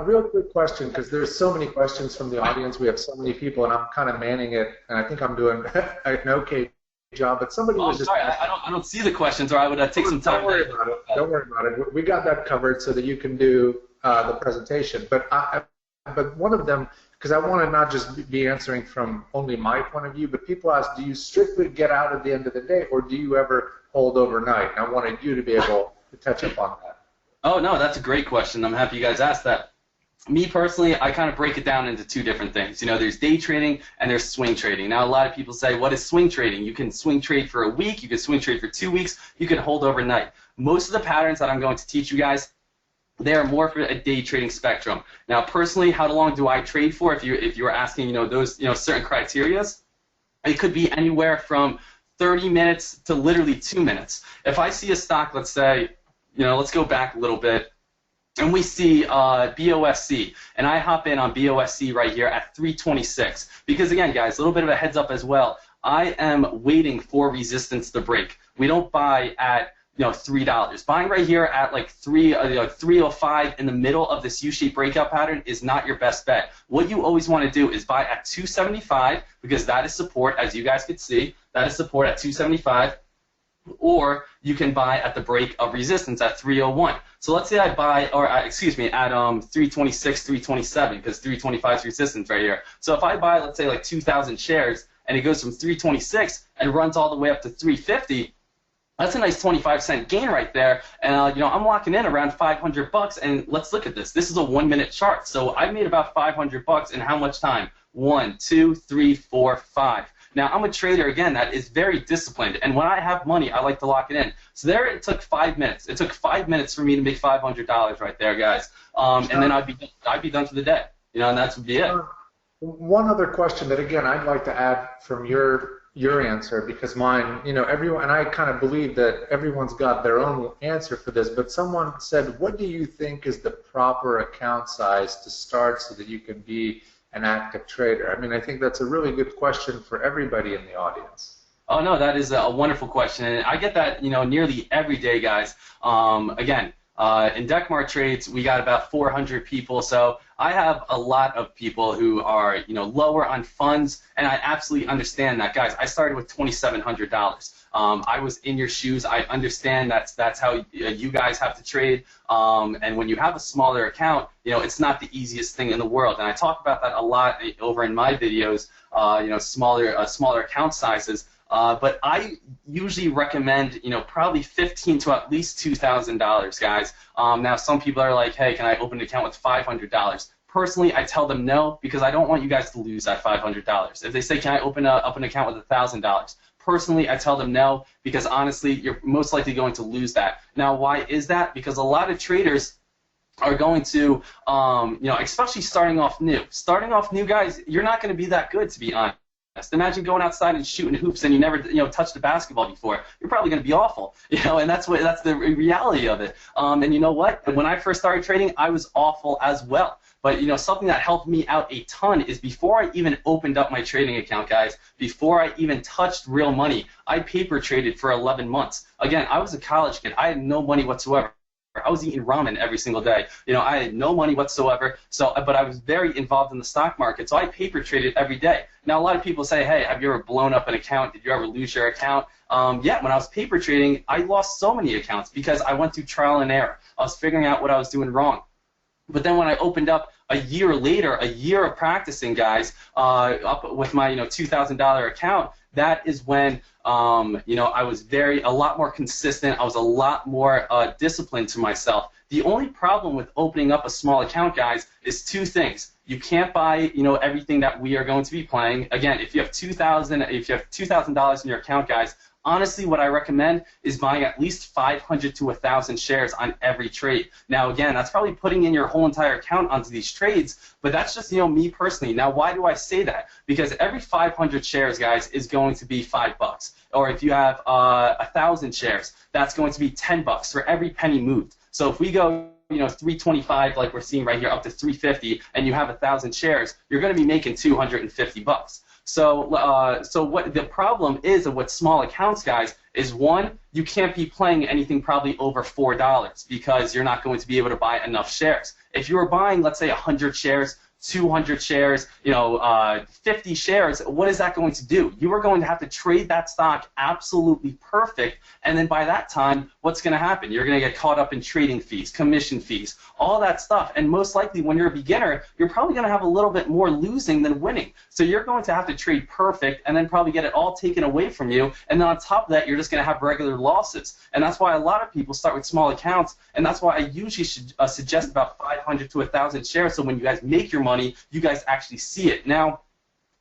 real quick question, because there's so many questions from the audience. We have so many people, and I'm kind of manning it, and I think I'm doing an okay job. But somebody was just. Sorry, I don't see the questions, or I would take some time. Don't worry about it. Don't worry about it. We got that covered so that you can do the presentation. But one of them, because I want to not just be answering from only my point of view, but people ask, do you strictly get out at the end of the day, or do you ever hold overnight? And I wanted you to be able to touch up on that. Oh, no, that's a great question. I'm happy you guys asked that. Me personally, I kind of break it down into two different things. There's day trading and there's swing trading. Now, a lot of people say, what is swing trading? You can swing trade for a week, you can swing trade for 2 weeks, you can hold overnight. Most of the patterns that I'm going to teach you guys, they are more for a day trading spectrum. Now, personally, how long do I trade for? If you're asking, those certain criterias, it could be anywhere from 30 minutes to literally 2 minutes. If I see a stock, let's say, let's go back a little bit, and we see BOSC, and I hop in on BOSC right here at 326. Because again, guys, a little bit of a heads up as well. I am waiting for resistance to break. We don't buy at $3. Buying right here at like 305 in the middle of this U-shaped breakout pattern is not your best bet. What you always want to do is buy at 275, because that is support, as you guys could see. That is support at 275. Or you can buy at the break of resistance at 301. So let's say I buy, at 326, 327, because 325 is resistance right here. So if I buy, let's say, like 2,000 shares, and it goes from 326 and runs all the way up to 350, that's a nice 25-cent gain right there. And I'm locking in around $500. And let's look at this. This is a 1-minute chart. So I made about $500 in how much time? 1, 2, 3, 4, 5. Now, I'm a trader, again, that is very disciplined, and when I have money, I like to lock it in. So there it took 5 minutes. It took 5 minutes for me to make $500 right there, guys. And then I'd be done for the day, and that would be it. One other question that, again, I'd like to add from your answer, because mine, everyone, and I kind of believe that everyone's got their own answer for this, but someone said, what do you think is the proper account size to start so that you can be an active trader? I mean, I think that's a really good question for everybody in the audience. Oh, no, that is a wonderful question, and I get that, nearly every day, guys. Again, in Deckmart trades, we got about 400 people, so I have a lot of people who are, lower on funds, and I absolutely understand that, guys. I started with $2,700. I was in your shoes. I understand that's how you guys have to trade. And when you have a smaller account, it's not the easiest thing in the world. And I talk about that a lot over in my videos. Smaller account sizes. But I usually recommend, probably $1,500 to at least $2,000, guys. Now, some people are like, hey, can I open an account with $500? Personally, I tell them no, because I don't want you guys to lose that $500. If they say, can I open up an account with $1,000? Personally, I tell them no, because honestly, you're most likely going to lose that. Now, why is that? Because a lot of traders are going to, especially starting off new. Starting off new, guys, you're not going to be that good, to be honest. Imagine going outside and shooting hoops and you never, touched a basketball before. You're probably going to be awful, and that's the reality of it. And you know what? When I first started trading, I was awful as well. But something that helped me out a ton is before I even opened up my trading account, guys, before I even touched real money, I paper traded for 11 months. Again, I was a college kid. I had no money whatsoever. I was eating ramen every single day. I had no money whatsoever. But I was very involved in the stock market, so I paper traded every day. Now, a lot of people say, hey, have you ever blown up an account? Did you ever lose your account? Yeah, when I was paper trading, I lost so many accounts because I went through trial and error. I was figuring out what I was doing wrong. But then when I opened up a year later, a year of practicing, guys, up with my $2,000 account, that is when I was a lot more consistent. I was a lot more disciplined to myself. The only problem with opening up a small account, guys, is two things. You can't buy everything that we are going to be playing. Again, if you have $2,000 in your account, guys, honestly, what I recommend is buying at least 500 to 1,000 shares on every trade. Now, again, that's probably putting in your whole entire account onto these trades, but that's just, me personally. Now, why do I say that? Because every 500 shares, guys, is going to be $5. Or if you have 1,000 shares, that's going to be $10 for every penny moved. So if we go, 325 like we're seeing right here up to 350, and you have 1,000 shares, you're going to be making $250. So what the problem is with small accounts, guys, is one, you can't be playing anything probably over $4 because you're not going to be able to buy enough shares. If you were buying, let's say, 100 shares, 200 shares, 50 shares, what is that going to do? You are going to have to trade that stock absolutely perfect, and then by that time, what's going to happen? You're going to get caught up in trading fees, commission fees, all that stuff, and most likely when you're a beginner, you're probably going to have a little bit more losing than winning. So you're going to have to trade perfect and then probably get it all taken away from you, and then on top of that, you're just going to have regular losses. And that's why a lot of people start with small accounts, and that's why I usually should suggest about 500 to 1,000 shares, so when you guys make your money, you guys actually see it. Now,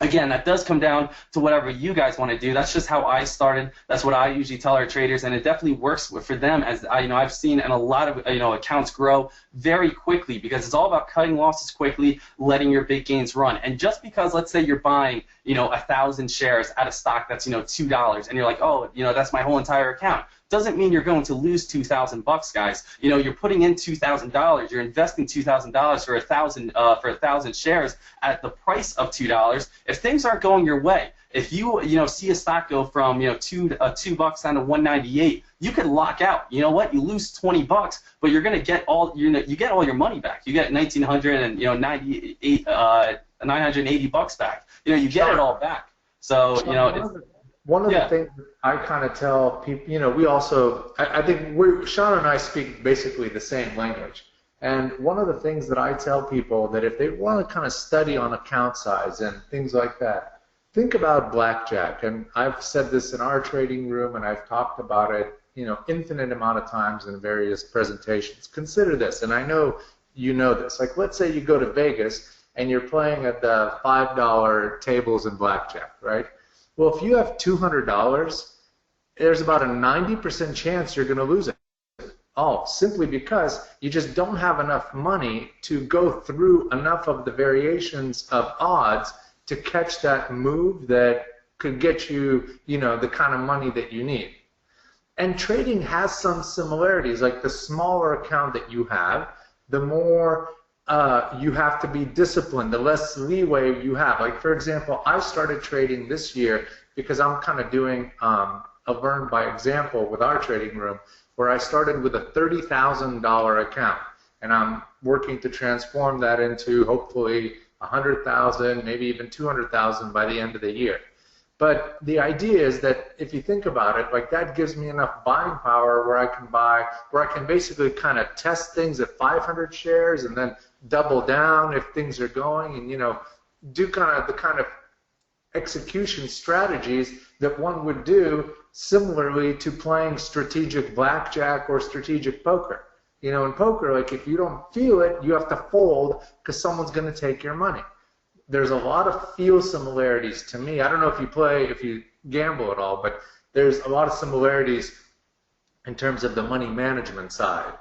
again, that does come down to whatever you guys want to do. That's just how I started. That's what I usually tell our traders, and it definitely works for them. As I've seen, and a lot of accounts grow very quickly because it's all about cutting losses quickly, letting your big gains run. And just because, let's say, you're buying 1,000 shares at a stock that's $2, and you're like, oh, that's my whole entire account, doesn't mean you're going to lose $2,000, guys. You're putting in $2,000. You're investing $2,000 for 1,000 shares at the price of $2. If things aren't going your way, if you see a stock go from $2 down to 198, you could lock out. You know what? You lose $20, but you're gonna get all you get all your money back. You get $1,998 $980 back. You get it all back. So one of the things that I kind of tell people, we also, I think Sean and I speak basically the same language. And one of the things that I tell people that if they want to kind of study on account size and things like that, think about blackjack. And I've said this in our trading room, and I've talked about it, infinite amount of times in various presentations. Consider this, and I know you know this. Like, let's say you go to Vegas and you're playing at the $5 tables in blackjack, right? Well, if you have $200, there's about a 90% chance you're going to lose it all, simply because you just don't have enough money to go through enough of the variations of odds to catch that move that could get you, the kind of money that you need. And trading has some similarities. Like the smaller account that you have, the more you have to be disciplined, the less leeway you have. Like, for example, I started trading this year because I'm kind of doing a learn by example with our trading room, where I started with a $30,000 account, and I'm working to transform that into hopefully 100,000, maybe even 200,000 by the end of the year. But the idea is that if you think about it, like that gives me enough buying power where I can basically kind of test things at 500 shares and then double down if things are going, and do the kind of execution strategies that one would do similarly to playing strategic blackjack or strategic poker. In poker, like if you don't feel it, you have to fold because someone's going to take your money. There's a lot of feel similarities to me. I don't know if you gamble at all, but there's a lot of similarities in terms of the money management side.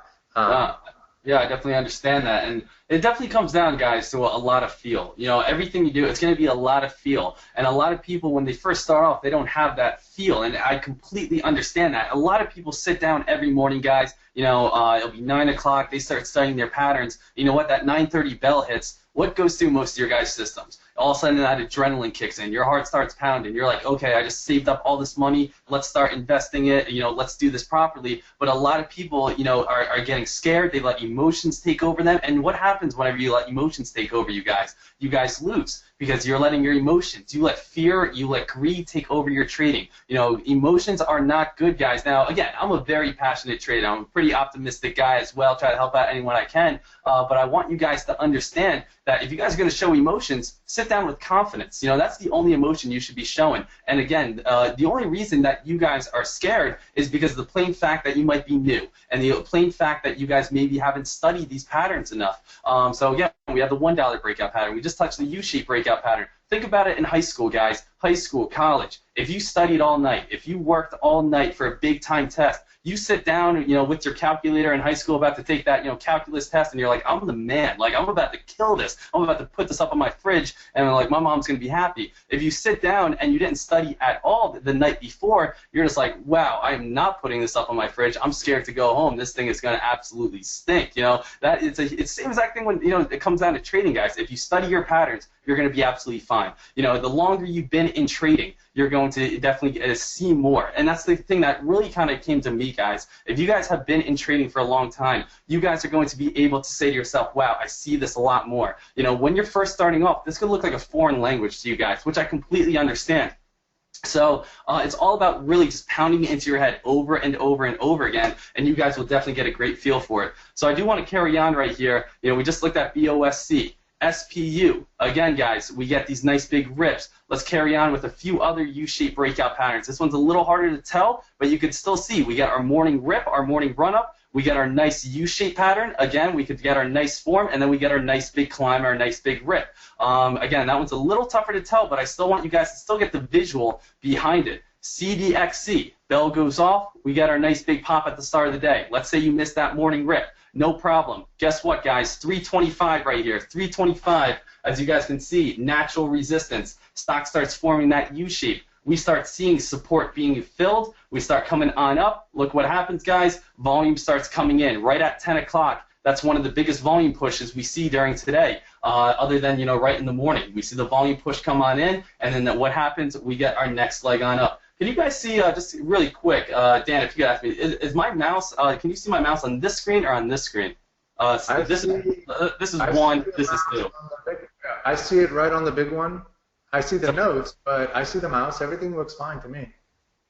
Yeah, I definitely understand that, and it definitely comes down, guys, to a lot of feel. Everything you do, it's going to be a lot of feel, and a lot of people, when they first start off, they don't have that feel, and I completely understand that. A lot of people sit down every morning, guys. It'll be 9 o'clock. They start studying their patterns. You know what? That 9:30 bell hits. What goes through most of your guys' systems? All of a sudden that adrenaline kicks in. Your heart starts pounding. You're like, okay, I just saved up all this money. Let's start investing it. Let's do this properly. But a lot of people, are getting scared. They let emotions take over them. And what happens whenever you let emotions take over you guys? You guys lose because you're letting your emotions. You let fear, you let greed take over your trading. Emotions are not good, guys. Now, again, I'm a very passionate trader. I'm a pretty optimistic guy as well. Try to help out anyone I can. But I want you guys to understand that if you guys are going to show emotions, sit down with confidence. That's the only emotion you should be showing. And again, the only reason that you guys are scared is because of the plain fact that you might be new, and the plain fact that you guys maybe haven't studied these patterns enough. So again, we have the $1 breakout pattern. We just touched the U-shaped breakout pattern. Think about it in high school, guys. High school, college. If you studied all night, if you worked all night for a big time test, you sit down, with your calculator in high school about to take that, calculus test, and you're like, I'm the man. Like, I'm about to kill this. I'm about to put this up on my fridge, and like, my mom's going to be happy. If you sit down and you didn't study at all the night before, you're just like, wow, I am not putting this up on my fridge. I'm scared to go home. This thing is going to absolutely stink. That it's the same exact thing when, it comes down to trading, guys. If you study your patterns, you're going to be absolutely fine. The longer you've been in trading, you're going to definitely see more. And that's the thing that really kind of came to me, guys. If you guys have been in trading for a long time, you guys are going to be able to say to yourself, wow, I see this a lot more. When you're first starting off, this could look like a foreign language to you guys, which I completely understand. So it's all about really just pounding it into your head over and over and over again, and you guys will definitely get a great feel for it. So I do want to carry on right here. We just looked at BOSC. SPU. Again, guys, we get these nice big rips. Let's carry on with a few other U-shaped breakout patterns. This one's a little harder to tell, but you can still see. We got our morning rip, our morning run-up. We get our nice U-shaped pattern. Again, we could get our nice form, and then we get our nice big climb, our nice big rip. Again, that one's a little tougher to tell, but I still want you guys to still get the visual behind it. CDXC, bell goes off, we get our nice big pop at the start of the day. Let's say you missed that morning rip. No problem. Guess what, guys? 325 right here. 325, as you guys can see, natural resistance. Stock starts forming that U shape. We start seeing support being filled. We start coming on up. Look what happens, guys. Volume starts coming in right at 10 o'clock. That's one of the biggest volume pushes we see during today, other than, right in the morning. We see the volume push come on in, and then what happens? We get our next leg on up. Can you guys see, just really quick, Dan, if you could ask me, is my mouse, can you see my mouse on this screen or on this screen? So this is one, this is two. I see it right on the big one. I see the notes, but I see the mouse. Everything looks fine to me.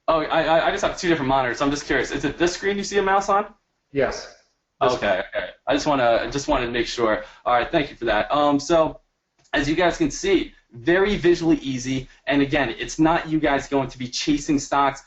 Oh, I just have two different monitors, so I'm just curious. Is it this screen you see a mouse on? Yes. Okay. I just wanted to make sure. All right, thank you for that. So as you guys can see, very visually easy, and again, it's not you guys going to be chasing stocks,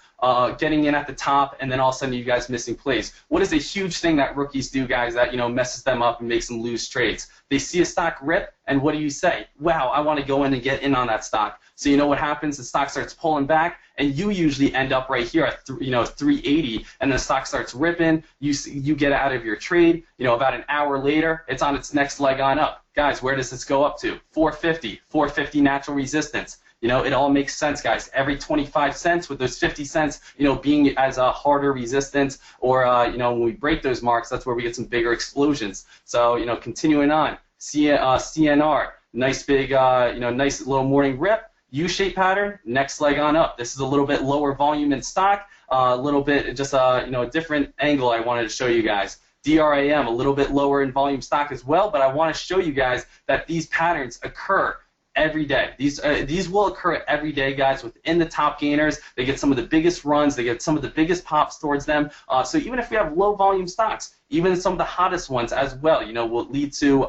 getting in at the top, and then all of a sudden you guys missing plays. What is a huge thing that rookies do, guys, that messes them up and makes them lose trades? They see a stock rip, and what do you say? Wow, I want to go in and get in on that stock. So you know what happens? The stock starts pulling back, and you usually end up right here at 380, and the stock starts ripping. You get out of your trade. About an hour later, it's on its next leg on up. Guys, where does this go up to? 450 natural resistance. It all makes sense, guys. Every 25 cents with those 50 cents, being as a harder resistance, or when we break those marks, that's where we get some bigger explosions. So continuing on, CNR, nice big, nice little morning rip. U-shaped pattern, next leg on up. This is a little bit lower volume in stock, a little bit just a different angle I wanted to show you guys. DRAM, a little bit lower in volume stock as well, but I want to show you guys that these patterns occur every day. These will occur every day, guys, within the top gainers. They get some of the biggest runs. They get some of the biggest pops towards them. So even if we have low volume stocks, even some of the hottest ones as well, will lead to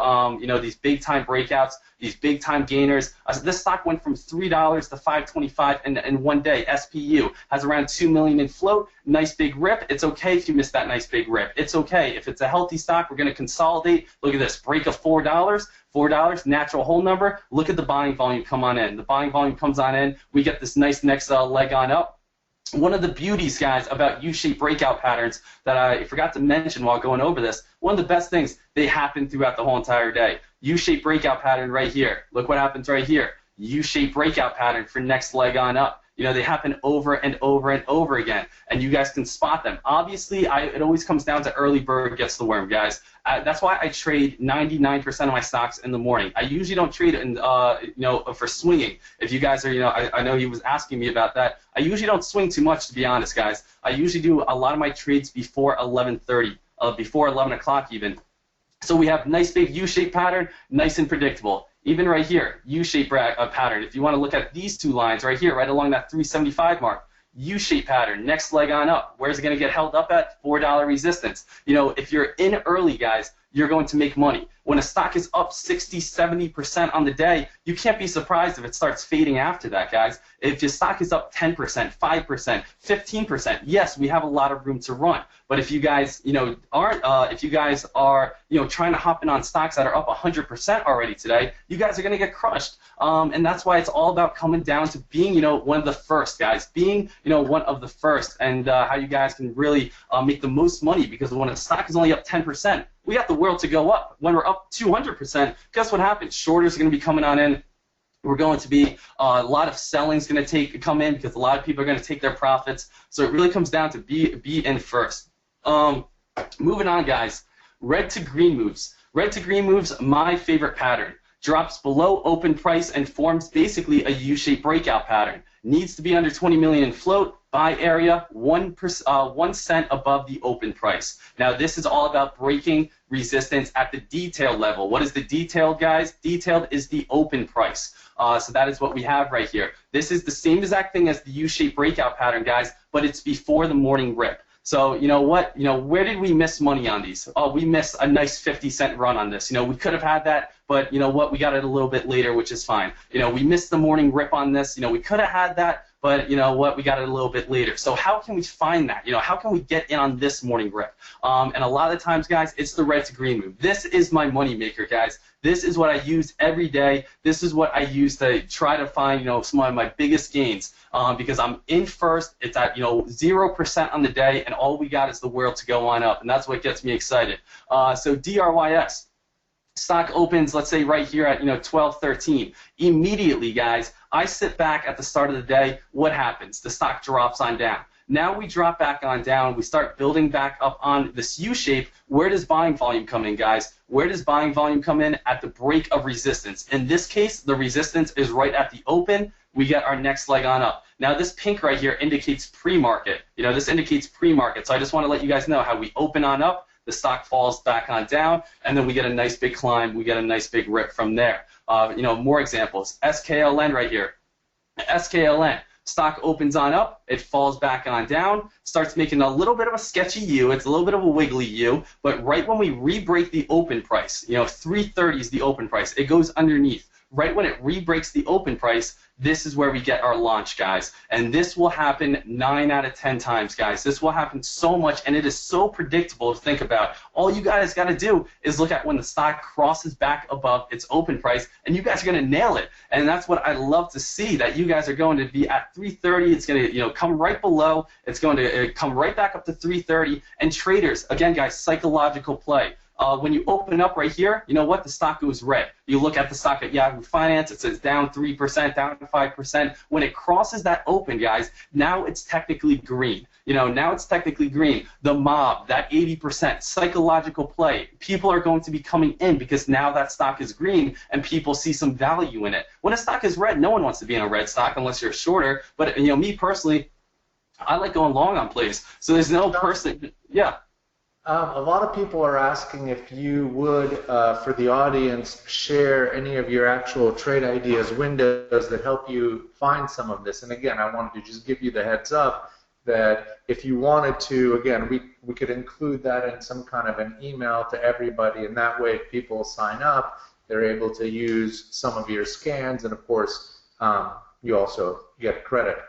these big time breakouts, these big time gainers. This stock went from $3 to $5.25 in one day. SPU has around $2 million in float. Nice big rip. It's okay if you miss that nice big rip. It's okay if it's a healthy stock. We're going to consolidate. Look at this break of $4, natural whole number. Look at the buying volume come on in. The buying volume comes on in. We get this nice next leg on up. One of the beauties, guys, about U-shaped breakout patterns that I forgot to mention while going over this, one of the best things, they happen throughout the whole entire day. U-shaped breakout pattern right here. Look what happens right here. U-shaped breakout pattern for next leg on up. They happen over and over and over again, and you guys can spot them. Obviously, it always comes down to early bird gets the worm, guys. That's why I trade 99% of my stocks in the morning. I usually don't trade for swinging. If you guys are, I know he was asking me about that. I usually don't swing too much, to be honest, guys. I usually do a lot of my trades before 11:30, before 11 o'clock even. So we have nice big U-shaped pattern, nice and predictable. Even right here, U-shaped pattern. If you want to look at these two lines right here, right along that 375 mark, U-shaped pattern, next leg on up. Where's it going to get held up at? $4 resistance. If you're in early, guys, you're going to make money. When a stock is up 60, 70% on the day, you can't be surprised if it starts fading after that, guys. If your stock is up 10%, 5%, 15%, yes, we have a lot of room to run. But if you guys, aren't, if you guys are, trying to hop in on stocks that are up 100% already today, you guys are going to get crushed. And that's why it's all about coming down to being, one of the first, guys. Being, one of the first, and how you guys can really make the most money. Because when a stock is only up 10%, we got the world to go up. When we're up 200%, guess what happens? Shorters are going to be coming on in. We're going to be a lot of selling's going to come in because a lot of people are going to take their profits. So it really comes down to be in first. Moving on, guys. Red to green moves. Red to green moves, my favorite pattern. Drops below open price and forms basically a U-shaped breakout pattern. Needs to be under 20 million in float. Buy area 1 cent above the open price. Now this is all about breaking resistance at the detailed level. What is the detailed, guys? Detailed is the open price. So that is what we have right here. This is the same exact thing as the U-shaped breakout pattern, guys, but it's before the morning rip. So you know what? Where did we miss money on these? Oh, we missed a nice 50-cent run on this. We could have had that, but you know what? We got it a little bit later, which is fine. We missed the morning rip on this. We could have had that, but you know what? We got it a little bit later. So how can we find that? How can we get in on this morning rip? And a lot of the times, guys, it's the red to green move. This is my money maker, guys. This is what I use every day. This is what I use to try to find, some of my biggest gains. Because I'm in first, it's at 0% on the day, and all we got is the world to go on up, and that's what gets me excited. So DRYS, stock opens, let's say right here at 12.13. Immediately, guys, I sit back at the start of the day. What happens? The stock drops on down. Now we drop back on down. We start building back up on this U shape. Where does buying volume come in, guys? Where does buying volume come in? At the break of resistance. In this case, the resistance is right at the open. We get our next leg on up. Now this pink right here indicates pre-market. This indicates pre-market. So I just want to let you guys know how we open on up, the stock falls back on down, and then we get a nice big climb. We get a nice big rip from there. More examples. SKLN right here. SKLN. Stock opens on up, it falls back on down, starts making a little bit of a sketchy U. It's a little bit of a wiggly U, but right when we re-break the open price, 330 is the open price, it goes underneath. Right when it re-breaks the open price, this is where we get our launch, guys. And this will happen 9 out of 10 times, guys. This will happen so much, and it is so predictable to think about. All you guys got to do is look at when the stock crosses back above its open price, and you guys are going to nail it. And that's what I love to see, that you guys are going to be at 330. It's going to come right below. It's going to come right back up to 330. And traders, again, guys, psychological play. When you open up right here, you know what? The stock goes red. You look at the stock at Yahoo Finance, it says down 3%, down 5%. When it crosses that open, guys, now it's technically green. Now it's technically green. The mob, that 80%, psychological play. People are going to be coming in because now that stock is green and people see some value in it. When a stock is red, no one wants to be in a red stock unless you're a shorter. But, me personally, I like going long on plays. So there's no person, yeah. A lot of people are asking if you would, for the audience, share any of your actual trade ideas, windows that help you find some of this. And again, I wanted to just give you the heads up that if you wanted to, again, we could include that in some kind of an email to everybody, and that way if people sign up, they're able to use some of your scans, and of course, you also get credit.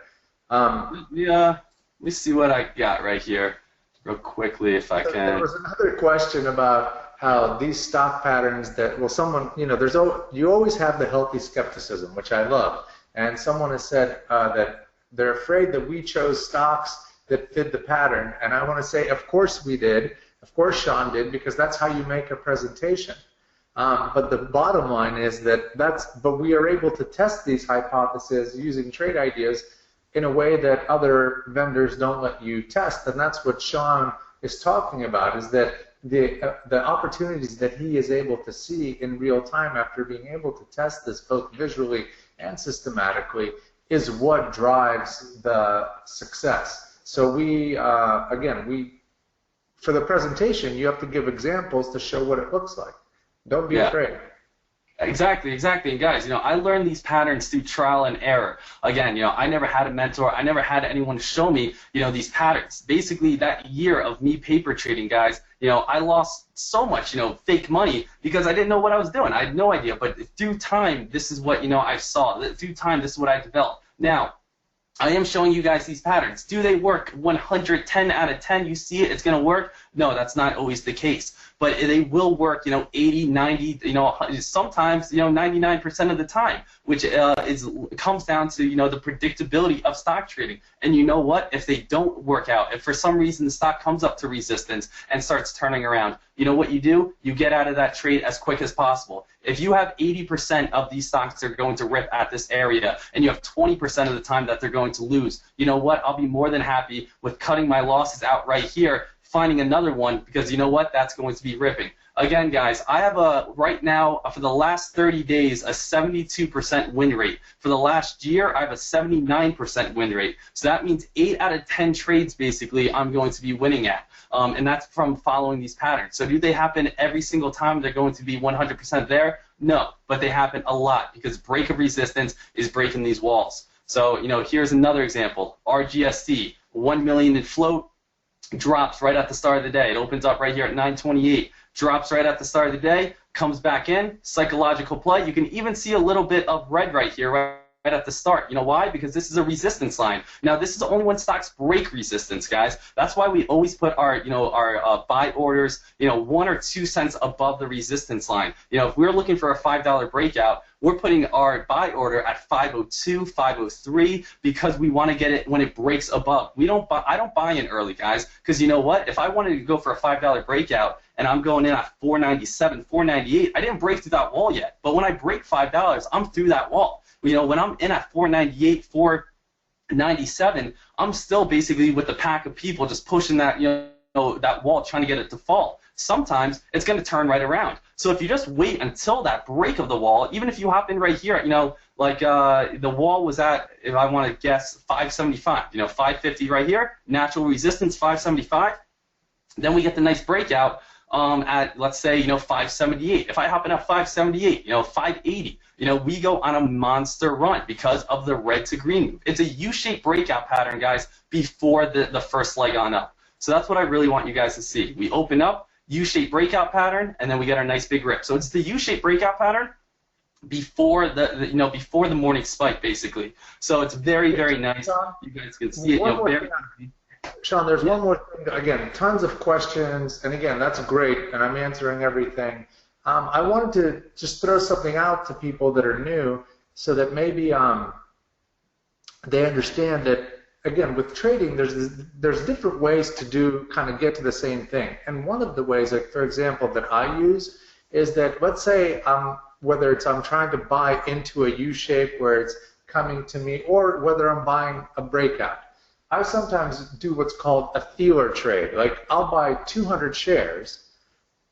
Yeah, let me see what I got right here. Real quickly, if I can. There was another question about how these stock patterns that, well, someone, you always have the healthy skepticism, which I love. And someone has said that they're afraid that we chose stocks that fit the pattern. And I want to say, of course we did. Of course Sean did, because that's how you make a presentation. But the bottom line is that but we are able to test these hypotheses using trade ideas in a way that other vendors don't let you test, and that's what Sean is talking about, is that the opportunities that he is able to see in real time after being able to test this both visually and systematically is what drives the success. So for the presentation, you have to give examples to show what it looks like. Don't be afraid. Exactly, exactly. And guys, I learned these patterns through trial and error. Again, I never had a mentor. I never had anyone show me, these patterns. Basically, that year of me paper trading, guys, I lost so much, fake money because I didn't know what I was doing. I had no idea. But through time, this is what, I saw. Through time, this is what I developed. Now, I am showing you guys these patterns. Do they work 110 out of 10? You see it, it's going to work? No, that's not always the case. But they will work, 80, 90, sometimes, 99% of the time, which comes down to, the predictability of stock trading. And you know what? If they don't work out, if for some reason the stock comes up to resistance and starts turning around, you know what you do? You get out of that trade as quick as possible. If you have 80% of these stocks that are going to rip at this area, and you have 20% of the time that they're going to lose, you know what? I'll be more than happy with cutting my losses out right here, finding another one, because you know what? That's going to be ripping. Again, guys, I have right now, for the last 30 days, a 72% win rate. For the last year, I have a 79% win rate. So that means 8 out of 10 trades, basically, I'm going to be winning at. And that's from following these patterns. So do they happen every single time they're going to be 100% there? No, but they happen a lot because break of resistance is breaking these walls. So, here's another example. RGSC, 1 million in float, drops right at the start of the day. It opens up right here at 928, drops right at the start of the day, comes back in, psychological play. You can even see a little bit of red right here, right at the start. You know why? Because this is a resistance line. Now, this is only when stocks break resistance, guys. That's why we always put our, our buy orders, 1 or 2 cents above the resistance line. If we're looking for a $5 breakout, we're putting our buy order at 502, 503 because we want to get it when it breaks above. I don't buy in early, guys, because you know what? If I wanted to go for a $5 breakout and I'm going in at 497, 498, I didn't break through that wall yet. But when I break $5, I'm through that wall. When I'm in at 498, 497, I'm still basically with the pack of people just pushing that, that wall, trying to get it to fall. Sometimes it's going to turn right around. So if you just wait until that break of the wall, even if you hop in right here, like the wall was at, if I want to guess, 575, 550 right here, natural resistance 575. Then we get the nice breakout at, let's say, 578. If I hop in at 578, 580, we go on a monster run because of the red to green move. It's a U-shaped breakout pattern, guys, before the first leg on up. So that's what I really want you guys to see. We open up, U-shaped breakout pattern, and then we get our nice big rip. So it's the U-shaped breakout pattern before before the morning spike, basically. So it's very, very nice. You guys can see it. Sean, there's one more thing. Again, tons of questions, and again, that's great, and I'm answering everything. I wanted to just throw something out to people that are new so that maybe they understand that, again, with trading, there's different ways to get to the same thing. And one of the ways, like for example, that I use is that, let's say, whether it's I'm trying to buy into a U shape where it's coming to me, or whether I'm buying a breakout. I sometimes do what's called a feeler trade. Like I'll buy 200 shares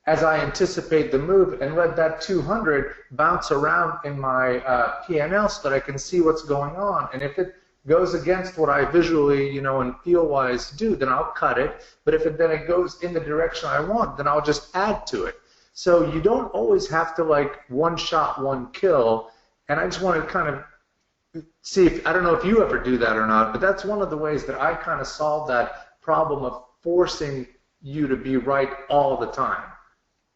as I anticipate the move and let that 200 bounce around in my P&L so that I can see what's going on. And if it goes against what I visually, and feel-wise do, then I'll cut it. But if then it goes in the direction I want, then I'll just add to it. So you don't always have to one shot, one kill. And I just want to kind of see if, I don't know if you ever do that or not, but that's one of the ways that I kind of solve that problem of forcing you to be right all the time.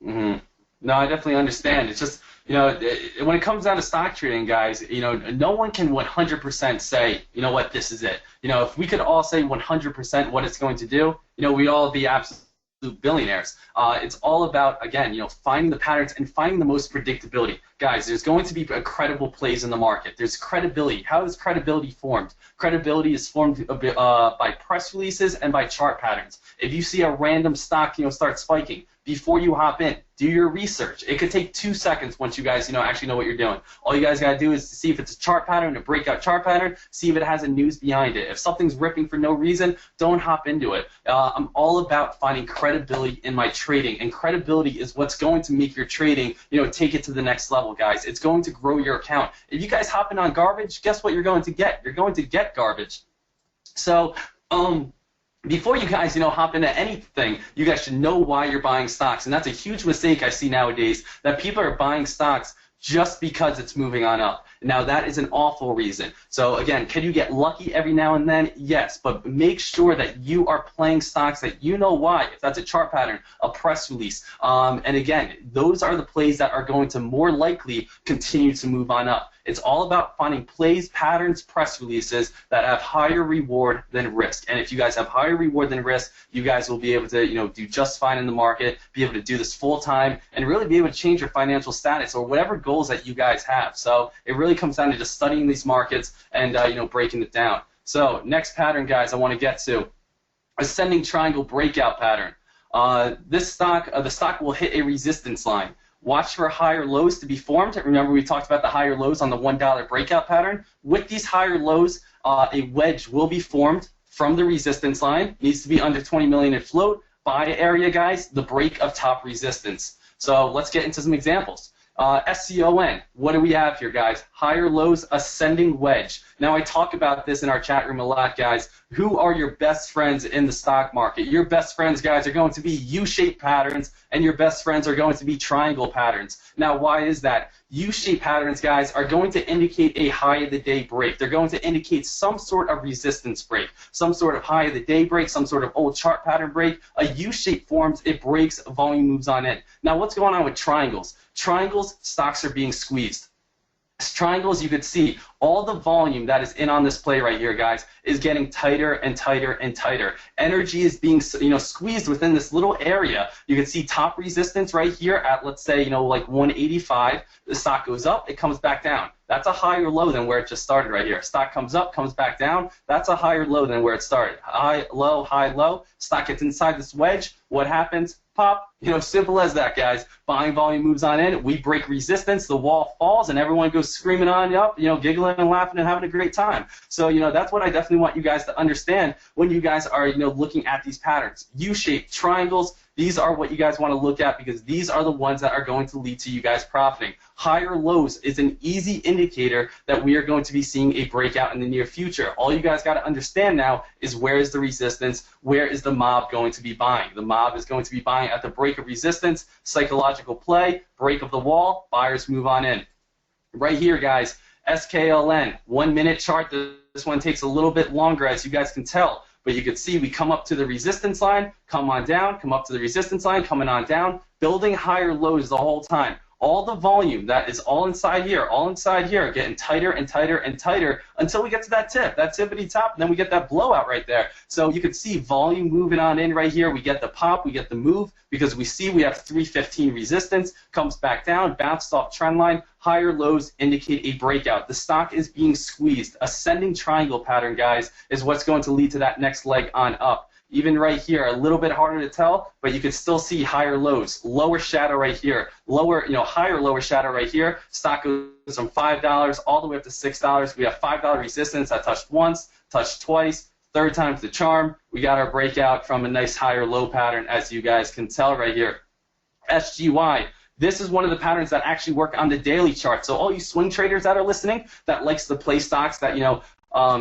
Mm-hmm. No, I definitely understand. It's just, when it comes down to stock trading, guys, no one can 100% say, what, this is it. If we could all say 100% what it's going to do, we'd all be absolute billionaires. It's all about, again, finding the patterns and finding the most predictability. Guys, there's going to be credible plays in the market. There's credibility. How is credibility formed? Credibility is formed by press releases and by chart patterns. If you see a random stock, start spiking, before you hop in, do your research. It could take 2 seconds once you guys, actually know what you're doing. All you guys got to do is see if it's a chart pattern, a breakout chart pattern, see if it has a news behind it. If something's ripping for no reason, don't hop into it. I'm all about finding credibility in my trading, and credibility is what's going to make your trading, take it to the next level, guys. It's going to grow your account. If you guys hop in on garbage, guess what you're going to get? You're going to get garbage. So, before you guys, hop into anything, you guys should know why you're buying stocks. And that's a huge mistake I see nowadays, that people are buying stocks just because it's moving on up. Now, that is an awful reason. So, again, can you get lucky every now and then? Yes, but make sure that you are playing stocks that you know why. If that's a chart pattern, a press release. And, again, those are the plays that are going to more likely continue to move on up. It's all about finding plays, patterns, press releases that have higher reward than risk. And if you guys have higher reward than risk, you guys will be able to, do just fine in the market, be able to do this full time, and really be able to change your financial status or whatever goals that you guys have. So it really comes down to just studying these markets and breaking it down. So next pattern, guys, I want to get to ascending triangle breakout pattern. The stock will hit a resistance line. Watch for higher lows to be formed. Remember, we talked about the higher lows on the $1 breakout pattern. With these higher lows, a wedge will be formed from the resistance line. Needs to be under 20 million in float. Buy area, guys, the break of top resistance. So let's get into some examples. SCON, what do we have here, guys? Higher lows, ascending wedge. Now, I talk about this in our chat room a lot, guys. Who are your best friends in the stock market? Your best friends, guys, are going to be U-shaped patterns, and your best friends are going to be triangle patterns. Now, why is that? U-shaped patterns, guys, are going to indicate a high of the day break. They're going to indicate some sort of resistance break, some sort of high of the day break, some sort of old chart pattern break. A U-shape forms, it breaks, volume moves on in. Now, what's going on with triangles? Triangles, stocks are being squeezed. Triangles, you could see all the volume that is in on this play right here, guys, is getting tighter and tighter and tighter. Energy is being, squeezed within this little area. You can see top resistance right here at, let's say, like 185. The stock goes up, it comes back down. That's a higher low than where it just started right here. Stock comes up, comes back down. That's a higher low than where it started. High, low. Stock gets inside this wedge. What happens? Pop. Simple as that, guys. Buying volume moves on in. We break resistance. The wall falls, and everyone goes screaming on up, giggling and laughing and having a great time. So, that's what I definitely want you guys to understand when you guys are, looking at these patterns. U-shaped triangles. These are what you guys want to look at because these are the ones that are going to lead to you guys profiting. Higher lows is an easy indicator that we are going to be seeing a breakout in the near future. All you guys got to understand now is where is the resistance, where is the mob going to be buying. The mob is going to be buying at the break of resistance, psychological play, break of the wall, buyers move on in. Right here, guys, SKLN, 1 minute chart. This one takes a little bit longer, as you guys can tell. But you can see we come up to the resistance line, come on down, come up to the resistance line, coming on down, building higher lows the whole time. All the volume that is all inside here, getting tighter and tighter and tighter until we get to that tippity top, and then we get that blowout right there. So you can see volume moving on in right here. We get the pop, we get the move, because we see we have 315 resistance, comes back down, bounced off trend line. Higher lows indicate a breakout. The stock is being squeezed. Ascending triangle pattern, guys, is what's going to lead to that next leg on up. Even right here, a little bit harder to tell, but you can still see higher lows. Lower shadow right here. Higher lower shadow right here. Stock goes from $5 all the way up to $6. We have $5 resistance. I touched once, touched twice. Third time's the charm. We got our breakout from a nice higher low pattern, as you guys can tell right here. SGY. This is one of the patterns that actually work on the daily chart. So all you swing traders that are listening that likes to play stocks that,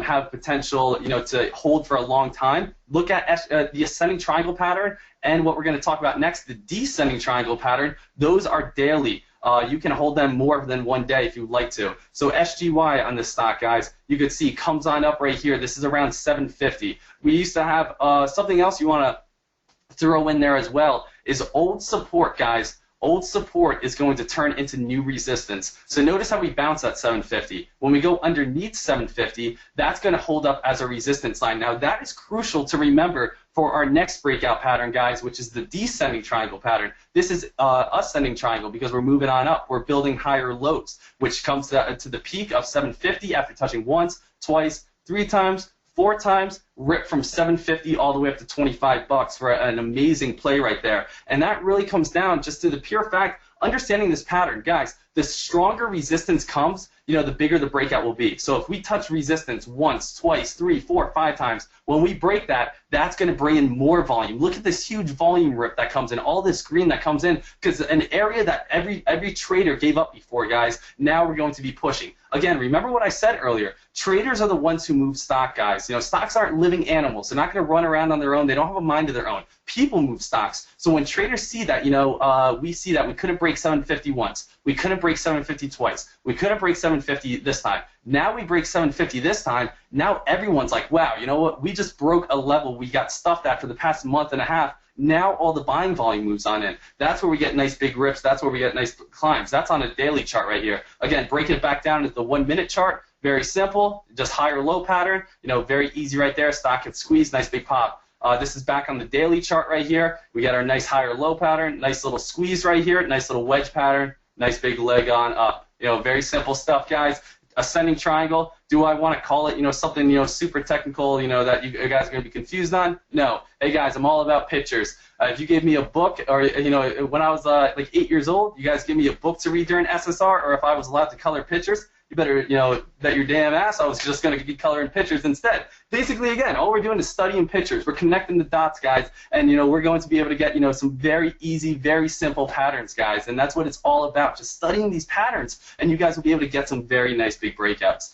have potential, to hold for a long time, look at the ascending triangle pattern and what we're going to talk about next, the descending triangle pattern. Those are daily. You can hold them more than one day if you'd like to. So SGY on this stock, guys, you could see comes on up right here. This is around 750. We used to have something else you want to throw in there as well is old support, guys. Old support is going to turn into new resistance. So notice how we bounce at 750. When we go underneath 750, that's going to hold up as a resistance line. Now that is crucial to remember for our next breakout pattern, guys, which is the descending triangle pattern. This is ascending triangle because we're moving on up. We're building higher lows, which comes to the peak of 750 after touching once, twice, 3 times, 4 times, rip from 750 all the way up to 25 bucks for an amazing play right there. And that really comes down just to the pure fact, understanding this pattern. Guys, the stronger resistance comes, the bigger the breakout will be. So if we touch resistance once, twice, 3, 4, 5 times, When we break that, that's going to bring in more volume. Look at this huge volume rip that comes in, all this green that comes in, because an area that every trader gave up before, guys, now we're going to be pushing. Again, remember what I said earlier. Traders are the ones who move stock, guys. You know, stocks aren't living animals. They're not going to run around on their own. They don't have a mind of their own. People move stocks. So when traders see that, you know, we see that we couldn't break 750 once. We couldn't break 750 twice. We couldn't break 750 this time. Now we break 750 this time. Now everyone's like, wow, you know what? We just broke a level we got stuffed at for the past month and a half. Now all the buying volume moves on in. That's where we get nice big rips. That's where we get nice climbs. That's on a daily chart right here. Again, breaking it back down into the 1 minute chart. Very simple, just higher low pattern. You know, very easy right there. Stock gets squeezed, nice big pop. This is back on the daily chart right here. We got our nice higher low pattern, nice little squeeze right here, nice little wedge pattern, nice big leg on up. You know, very simple stuff, guys. Ascending triangle. Do I want to call it, you know, something, you know, super technical, you know, that you guys are going to be confused on? No. Hey, guys, I'm all about pictures. If you gave me a book, or, you know, when I was like 8 years old, you guys give me a book to read during SSR, or if I was allowed to color pictures, you better, you know, bet your damn ass I was just going to be coloring pictures instead. Basically, again, all we're doing is studying pictures. We're connecting the dots, guys, and, you know, we're going to be able to get, you know, some very easy, very simple patterns, guys, and that's what it's all about, just studying these patterns, and you guys will be able to get some very nice big breakouts.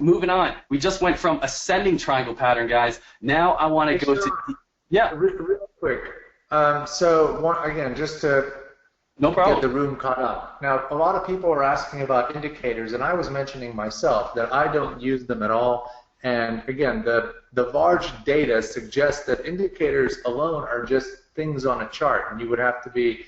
Moving on, we just went from ascending triangle pattern, guys. Now I want to go to, yeah. Real quick. Again, just to no problem. Get the room caught up. Now, a lot of people are asking about indicators, and I was mentioning myself that I don't use them at all. And again, the large data suggests that indicators alone are just things on a chart, and you would have to be,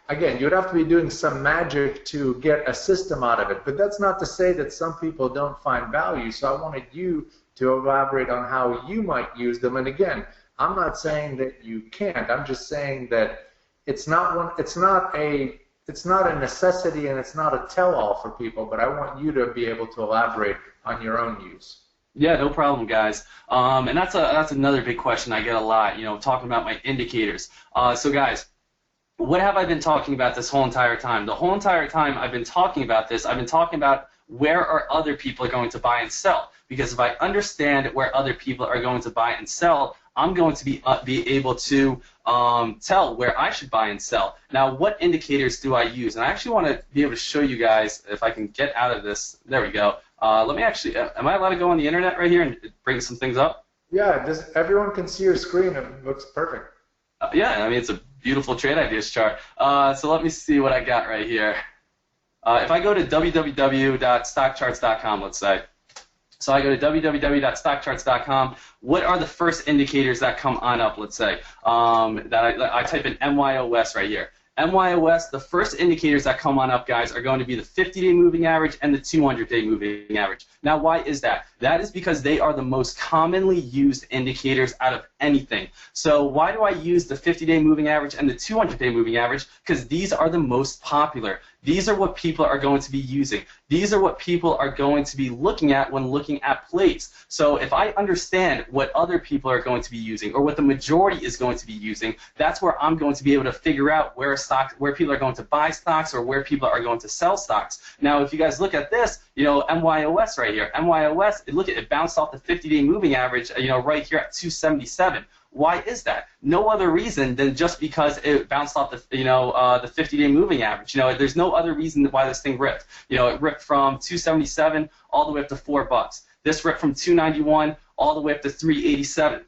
again, you would have to be doing some magic to get a system out of it. But that's not to say that some people don't find value. So I wanted you to elaborate on how you might use them. And again, I'm not saying that you can't. I'm just saying that it's not a necessity, and it's not a tell-all for people, but I want you to be able to elaborate on your own use. Yeah, no problem, guys. And that's another big question I get a lot, you know, talking about my indicators. So, guys, what have I been talking about this whole entire time? The whole entire time I've been talking about this, I've been talking about where are other people going to buy and sell. Because if I understand where other people are going to buy and sell, I'm going to be able to tell where I should buy and sell. Now, what indicators do I use? And I actually want to be able to show you guys, if I can get out of this. There we go. Let me actually, am I allowed to go on the internet right here and bring some things up? Yeah, everyone can see your screen. It looks perfect. Yeah, I mean, it's a beautiful trade ideas chart. So let me see what I got right here. If I go to www.stockcharts.com, let's say. So I go to www.stockcharts.com. What are the first indicators that come on up, let's say? I type in MYOS right here. MYOS, the first indicators that come on up, guys, are going to be the 50-day moving average and the 200-day moving average. Now, why is that? That is because they are the most commonly used indicators out of anything. So why do I use the 50-day moving average and the 200-day moving average? Because these are the most popular. These are what people are going to be using. These are what people are going to be looking at when looking at plays. So if I understand what other people are going to be using, or what the majority is going to be using, that's where I'm going to be able to figure out where people are going to buy stocks, or where people are going to sell stocks. Now, if you guys look at this, you know, MYOS right here. MYOS, look at it, bounced off the 50-day moving average, you know, right here at 277. Why is that? No other reason than just because it bounced off the, you know, the 50-day moving average. You know, there's no other reason why this thing ripped. You know, it ripped from 277 all the way up to $4. This ripped from 291 all the way up to 387.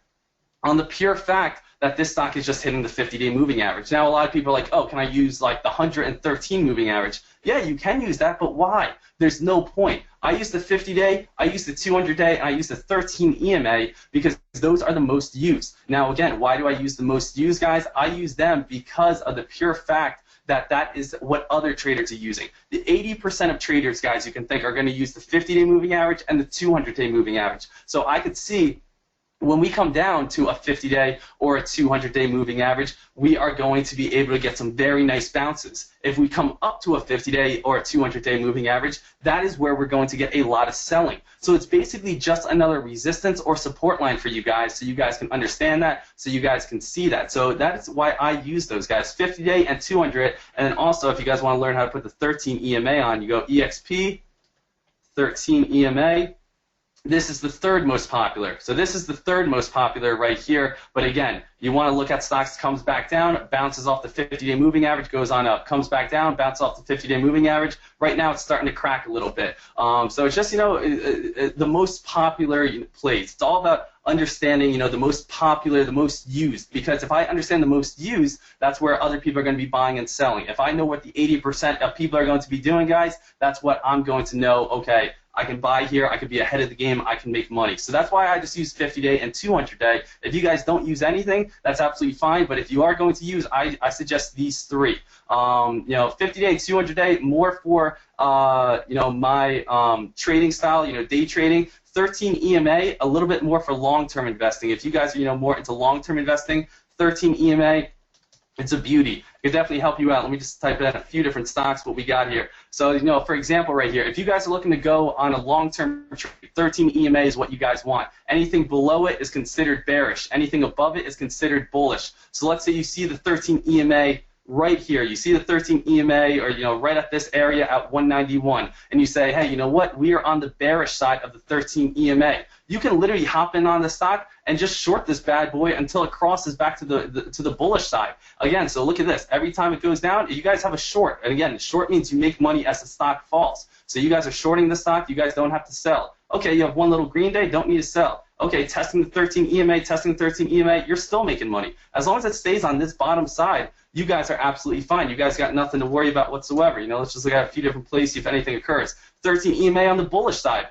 On the pure fact that this stock is just hitting the 50-day moving average. Now, a lot of people are like, oh, can I use like the 113 moving average? Yeah, you can use that, but why? There's no point. I use the 50-day, I use the 200-day, and I use the 13 EMA because those are the most used. Now, again, why do I use the most used, guys? I use them because of the pure fact that that is what other traders are using. The 80% of traders, guys, you can think are going to use the 50-day moving average and the 200-day moving average. So I could see when we come down to a 50-day or a 200-day moving average, we are going to be able to get some very nice bounces. If we come up to a 50-day or a 200-day moving average, that is where we're going to get a lot of selling. So it's basically just another resistance or support line for you guys, so you guys can understand that, so you guys can see that. So that is why I use those, guys, 50-day and 200. And then also, if you guys want to learn how to put the 13 EMA on, you go EXP, 13 EMA. This is the third most popular. So this is the third most popular right here. But again, you want to look at stocks, comes back down, bounces off the 50-day moving average, goes on up, comes back down, bounces off the 50-day moving average. Right now it's starting to crack a little bit. So it's just, the most popular plays. It's all about understanding, the most popular, the most used. Because if I understand the most used, that's where other people are going to be buying and selling. If I know what the 80% of people are going to be doing, guys, that's what I'm going to know, okay, I can buy here, I can be ahead of the game, I can make money. So that's why I just use 50-day and 200-day. If you guys don't use anything, that's absolutely fine. But if you are going to use, I suggest these three. 50-day and 200-day, more for my trading style, day trading. 13 EMA, a little bit more for long-term investing. If you guys are more into long-term investing, 13 EMA, it's a beauty. It can definitely help you out. Let me just type in a few different stocks, what we got here. So, for example, right here, if you guys are looking to go on a long-term trade, 13 EMA is what you guys want. Anything below it is considered bearish. Anything above it is considered bullish. So let's say you see the 13 EMA right here. You see the 13 EMA or, right at this area at 191. And you say, hey, you know what? We are on the bearish side of the 13 EMA. You can literally hop in on the stock and just short this bad boy until it crosses back to the bullish side. Again, so look at this. Every time it goes down, you guys have a short. And again, short means you make money as the stock falls. So you guys are shorting the stock. You guys don't have to sell. Okay, you have one little green day, don't need to sell. Okay, testing the 13 EMA, testing the 13 EMA, you're still making money. As long as it stays on this bottom side, you guys are absolutely fine. You guys got nothing to worry about whatsoever. Let's just look at a few different plays, see if anything occurs. 13 EMA on the bullish side.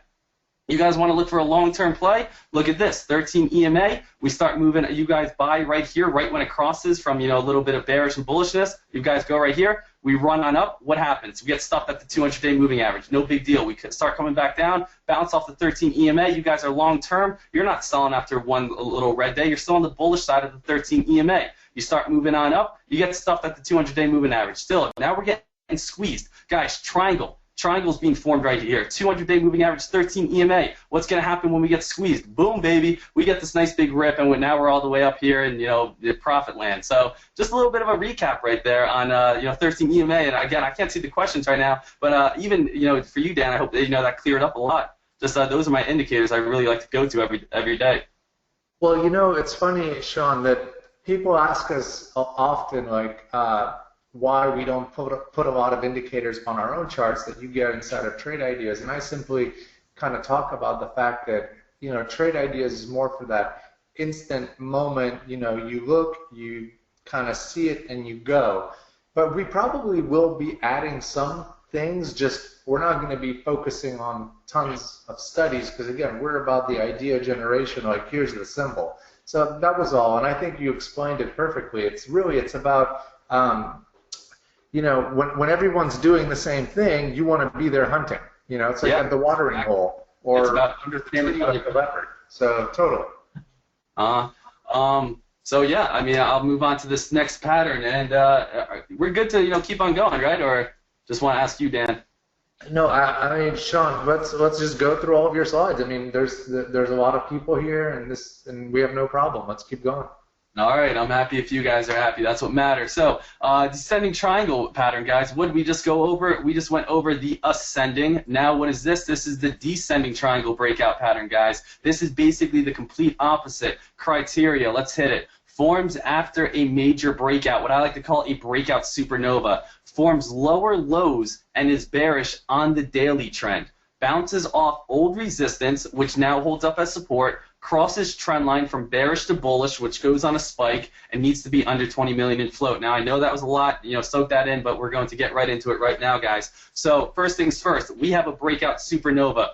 You guys want to look for a long-term play? Look at this, 13 EMA. We start moving, you guys buy right here, right when it crosses from, a little bit of bearish and bullishness. You guys go right here. We run on up. What happens? We get stuffed at the 200-day moving average. No big deal. We start coming back down, bounce off the 13 EMA. You guys are long-term. You're not selling after one little red day. You're still on the bullish side of the 13 EMA. You start moving on up. You get stuffed at the 200-day moving average. Still, now we're getting squeezed. Guys, triangle. Triangle's being formed right here. 200-day moving average, 13 EMA. What's going to happen when we get squeezed? Boom, baby. We get this nice big rip, and now we're all the way up here in, the profit land. So just a little bit of a recap right there on, 13 EMA. And again, I can't see the questions right now, but even, for you, Dan, I hope that cleared up a lot. Just those are my indicators I really like to go to every day. Well, it's funny, Sean, that people ask us often, why we don't put a lot of indicators on our own charts that you get inside of Trade Ideas. And I simply kind of talk about the fact that, Trade Ideas is more for that instant moment. You look, you kind of see it, and you go. But we probably will be adding some things, just we're not going to be focusing on tons of studies because, again, we're about the idea generation, here's the symbol. So that was all, and I think you explained it perfectly. It's about when everyone's doing the same thing, you want to be there hunting. It's like at the watering hole or it's about understanding the effort. So totally. So yeah, I'll move on to this next pattern, and we're good to keep on going, right? Or just want to ask you, Dan. No, Sean, let's just go through all of your slides. There's a lot of people here, and we have no problem. Let's keep going. All right, I'm happy if you guys are happy. That's what matters. So, descending triangle pattern, guys. What did we just go over? We just went over the ascending. Now, what is this? This is the descending triangle breakout pattern, guys. This is basically the complete opposite criteria. Let's hit it. Forms after a major breakout, what I like to call a breakout supernova. Forms lower lows and is bearish on the daily trend. Bounces off old resistance, which now holds up as support, crosses trend line from bearish to bullish, which goes on a spike and needs to be under 20 million in float. Now, I know that was a lot, soak that in, but we're going to get right into it right now, guys. So first things first, we have a breakout supernova.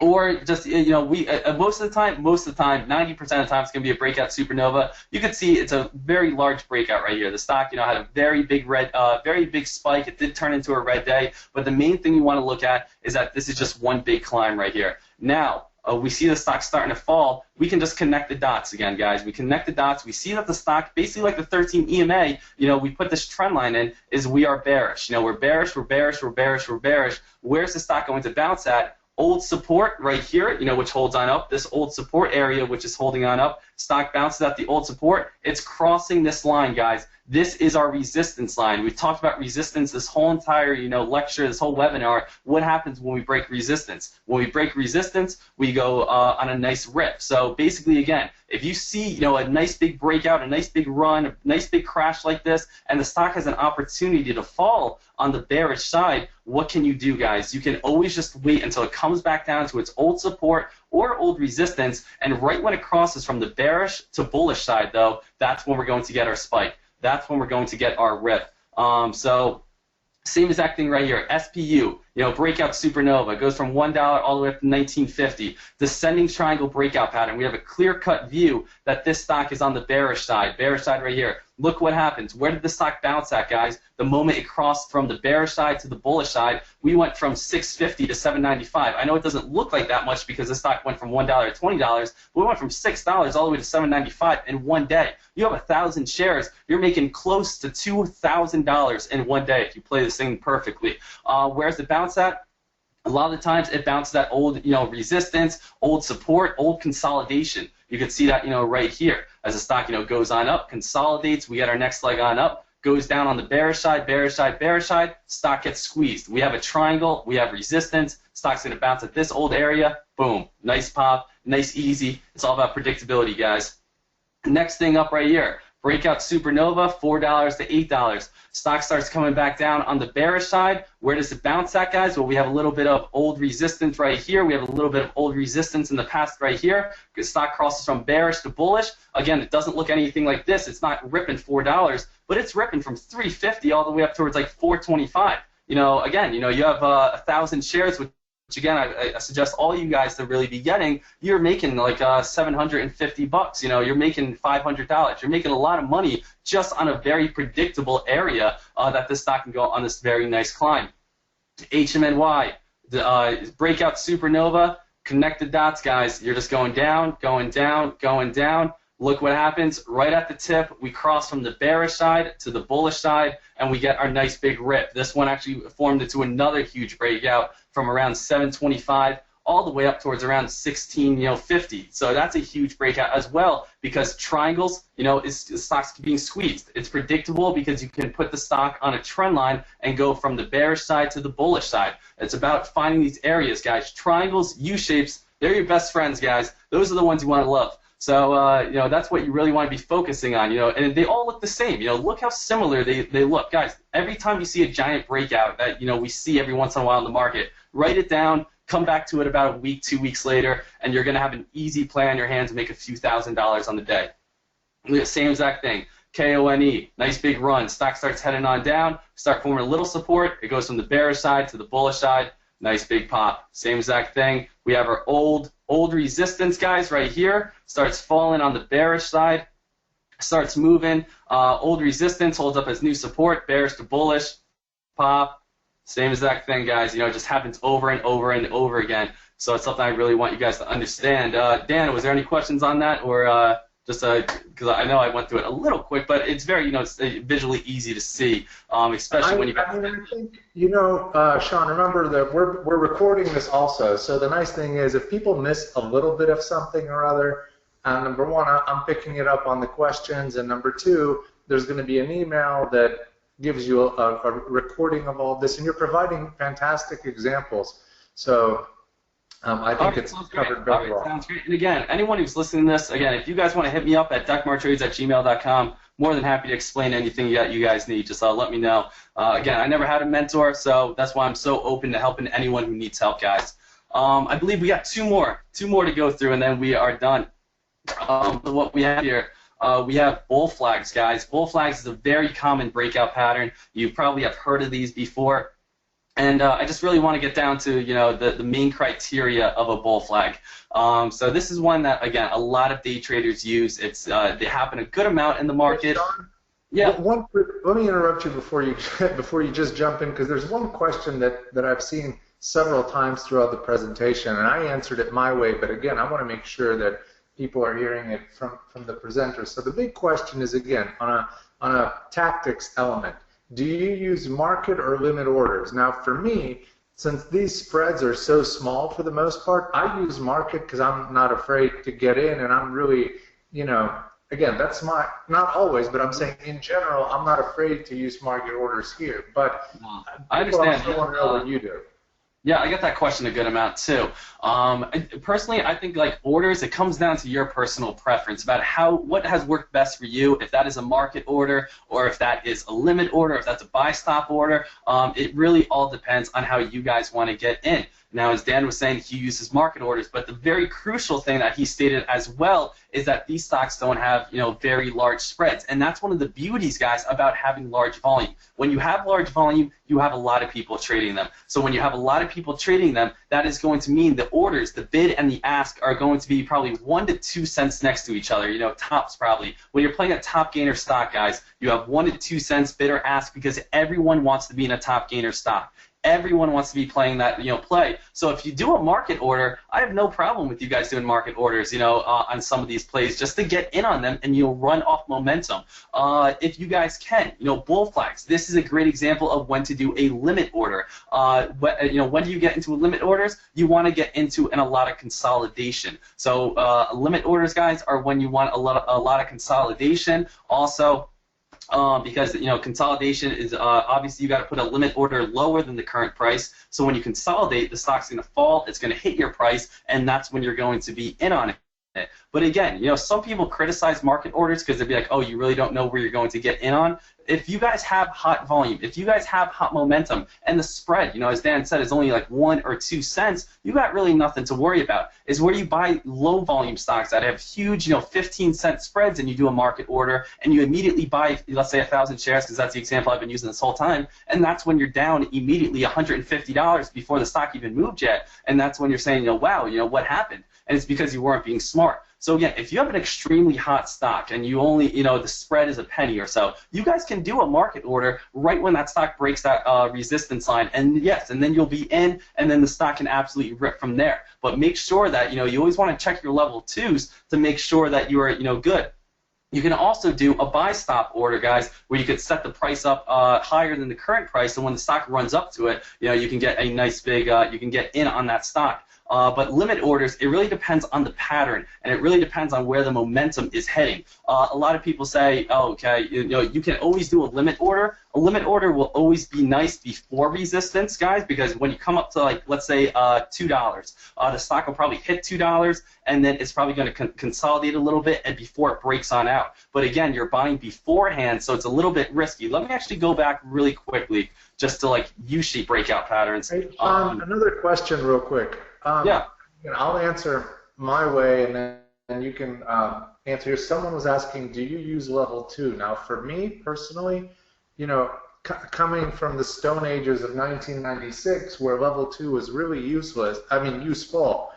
Or just, most of the time, 90% of the time, it's going to be a breakout supernova. You can see it's a very large breakout right here. The stock, had a very big spike. It did turn into a red day. But the main thing you want to look at is that this is just one big climb right here. Now, we see the stock starting to fall. We can just connect the dots again, guys. We connect the dots. We see that the stock, basically like the 13 EMA, we put this trend line in, is we are bearish. We're bearish, we're bearish, we're bearish, we're bearish. Where's the stock going to bounce at? Old support right here, which holds on up. This old support area, which is holding on up. Stock bounces at the old support. It's crossing this line, guys. This is our resistance line. We've talked about resistance this whole entire, lecture, this whole webinar. What happens when we break resistance? When we break resistance, we go on a nice rip. So basically, again, if you see, a nice big breakout, a nice big run, a nice big crash like this, and the stock has an opportunity to fall on the bearish side, what can you do, guys? You can always just wait until it comes back down to its old support or old resistance, and right when it crosses from the bearish to bullish side, though, that's when we're going to get our spike. That's when we're going to get our rip. So same exact thing right here. SPU, breakout supernova, goes from $1 all the way up to 1950. Descending triangle breakout pattern. We have a clear-cut view that this stock is on the bearish side right here. Look what happens. Where did the stock bounce at, guys? The moment it crossed from the bearish side to the bullish side, we went from $6.50 to $7.95. I know it doesn't look like that much because the stock went from $1 to $20, but we went from $6 all the way to $7.95 in one day. You have 1,000 shares. You're making close to $2,000 in one day if you play this thing perfectly. Where's the bounce at? A lot of the times it bounces at old, resistance, old support, old consolidation. You can see that, right here. As the stock, goes on up, consolidates, we get our next leg on up, goes down on the bearish side, bearish side, bearish side, stock gets squeezed. We have a triangle, we have resistance, stock's going to bounce at this old area, boom, nice pop, nice easy. It's all about predictability, guys. Next thing up right here, breakout supernova, $4 to $8. Stock starts coming back down on the bearish side. Where does it bounce at, guys? Well, we have a little bit of old resistance right here. We have a little bit of old resistance in the past right here. The stock crosses from bearish to bullish. Again, it doesn't look anything like this. It's not ripping $4, but it's ripping from $3.50 all the way up towards like $4.25. Again, you have 1,000 shares, which again, I suggest all you guys to really be getting. You're making like $750. You're making $500. You're making a lot of money just on a very predictable area that this stock can go on this very nice climb. HMNY, the breakout supernova, connect the dots, guys. You're just going down, going down, going down. Look what happens. Right at the tip, we cross from the bearish side to the bullish side, and we get our nice big rip. This one actually formed into another huge breakout from around 725 all the way up towards around 1650. So that's a huge breakout as well because triangles, stock's being squeezed. It's predictable because you can put the stock on a trend line and go from the bearish side to the bullish side. It's about finding these areas, guys. Triangles, U-shapes, they're your best friends, guys. Those are the ones you want to love. So, that's what you really want to be focusing on, and they all look the same. Look how similar they look. Guys, every time you see a giant breakout that, we see every once in a while in the market, write it down, come back to it about a week, 2 weeks later, and you're going to have an easy play on your hands to make a few $1,000s on the day. Same exact thing. KONE, nice big run. Stock starts heading on down, start forming a little support. It goes from the bearish side to the bullish side. Nice big pop. Same exact thing. We have our old resistance, guys, right here. Starts falling on the bearish side. Starts moving. Old resistance holds up as new support. Bearish to bullish. Pop. Same exact thing, guys. It just happens over and over and over again. So it's something I really want you guys to understand. Dan, was there any questions on that, or just because I know I went through it a little quick, but it's very, it's visually easy to see, especially when you got. I think, Sean, remember that we're recording this also. So the nice thing is, if people miss a little bit of something or other, number one, I'm picking it up on the questions, and number two, there's going to be an email that gives you a recording of all this, and you're providing fantastic examples. So. I think it's covered very well. Sounds great. And again, anyone who's listening to this, again, if you guys want to hit me up at duckmartrades@gmail.com, more than happy to explain anything that you guys need. Just let me know. Again, I never had a mentor, so that's why I'm so open to helping anyone who needs help, guys. I believe we got two more to go through, and then we are done. What we have here, we have bull flags, guys. Bull flags is a very common breakout pattern. You probably have heard of these before. And I just really want to get down to, the main criteria of a bull flag. So this is one that, again, a lot of day traders use. They happen a good amount in the market. Sean, yeah. Let me interrupt you before you just jump in, because there's one question that I've seen several times throughout the presentation, and I answered it my way. But again, I want to make sure that people are hearing it from the presenter. So the big question is, again, on a tactics element. Do you use market or limit orders? Now, for me, since these spreads are so small for the most part, I use market because I'm not afraid to get in, and I'm really, again, that's not always, but I'm saying in general, I'm not afraid to use market orders here. But I understand. I want to know what you do. Yeah, I get that question a good amount too. Personally, I think like orders, it comes down to your personal preference about what has worked best for you. If that is a market order, or if that is a limit order, if that's a buy stop order, it really all depends on how you guys want to get in. Now, as Dan was saying, he uses market orders, but the very crucial thing that he stated as well is that these stocks don't have, very large spreads, and that's one of the beauties, guys, about having large volume. When you have large volume, you have a lot of people trading them. So when you have a lot of people trading them, that is going to mean the orders, the bid and the ask, are going to be probably 1 to 2 cents next to each other. Tops probably. When you're playing a top gainer stock, guys, you have 1 to 2 cents bid or ask because everyone wants to be in a top gainer stock. Everyone wants to be playing that, play. So if you do a market order, I have no problem with you guys doing market orders, on some of these plays just to get in on them and you'll run off momentum. If you guys can, bull flags. This is a great example of when to do a limit order. When do you get into limit orders? You want to get into a lot of consolidation. So limit orders, guys, are when you want a lot of consolidation. Also, because consolidation is obviously you got to put a limit order lower than the current price. So when you consolidate, the stock's going to fall, it's going to hit your price, and that's when you're going to be in on it. But again, some people criticize market orders because they'd be like, oh, you really don't know where you're going to get in on. If you guys have hot volume, if you guys have hot momentum, and the spread, as Dan said, is only like 1 or 2 cents, you got really nothing to worry about. Is where you buy low volume stocks that have huge, 15-cent spreads, and you do a market order, and you immediately buy, let's say, 1,000 shares, because that's the example I've been using this whole time, and that's when you're down immediately $150 before the stock even moved yet, and that's when you're saying, wow, what happened? And it's because you weren't being smart. So again, if you have an extremely hot stock and you only, the spread is a penny or so, you guys can do a market order right when that stock breaks that resistance line, and yes, and then you'll be in, and then the stock can absolutely rip from there. But make sure that, you always want to check your level 2s to make sure that you are, good. You can also do a buy stop order, guys, where you could set the price up higher than the current price, and when the stock runs up to it, you can get a nice big, you can get in on that stock. But limit orders, it really depends on the pattern, and it really depends on where the momentum is heading. A lot of people say, oh, okay, you can always do a limit order. A limit order will always be nice before resistance, guys, because when you come up to, like, let's say $2, the stock will probably hit $2, and then it's probably going to consolidate a little bit and before it breaks on out. But again, you're buying beforehand, so it's a little bit risky. Let me actually go back really quickly just to, like, U-shape breakout patterns. Hey, another question real quick. Yeah. I'll answer my way, and then you can answer. Someone was asking, do you use level 2? Now, for me personally, coming from the Stone Ages of 1996, where level 2 was really useful,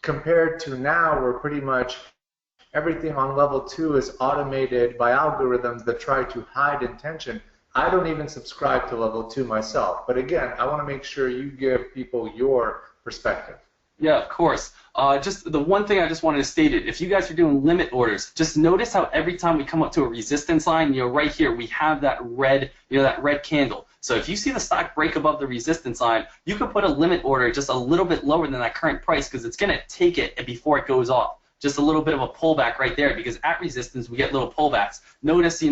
compared to now, where pretty much everything on level 2 is automated by algorithms that try to hide intention. I don't even subscribe to level 2 myself. But again, I want to make sure you give people your perspective. Yeah, of course. Just the one thing I just wanted to state it, if you guys are doing limit orders, just notice how every time we come up to a resistance line, right here, we have that red, that red candle. So if you see the stock break above the resistance line, you could put a limit order just a little bit lower than that current price because it's going to take it before it goes off. Just a little bit of a pullback right there because at resistance we get little pullbacks. Notice,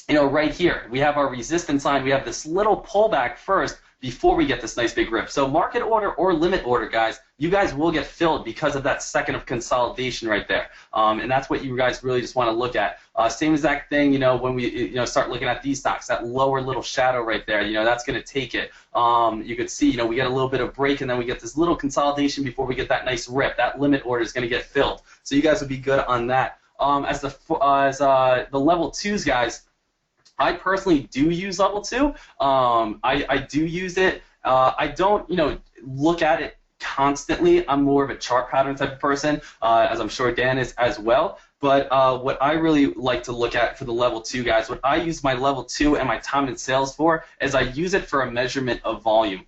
right here, we have our resistance line. We have this little pullback first before we get this nice big rip. So market order or limit order, guys, you guys will get filled because of that second of consolidation right there. And that's what you guys really just want to look at. Same exact thing, when we start looking at these stocks, that lower little shadow right there, that's going to take it. You could see, we get a little bit of break and then we get this little consolidation before we get that nice rip. That limit order is going to get filled. So you guys would be good on that. As the level 2s, guys, I personally do use level 2. I do use it. I don't, look at it constantly. I'm more of a chart pattern type of person, as I'm sure Dan is as well. But what I really like to look at for the level 2 guys, what I use my level 2 and my time and sales for is I use it for a measurement of volume.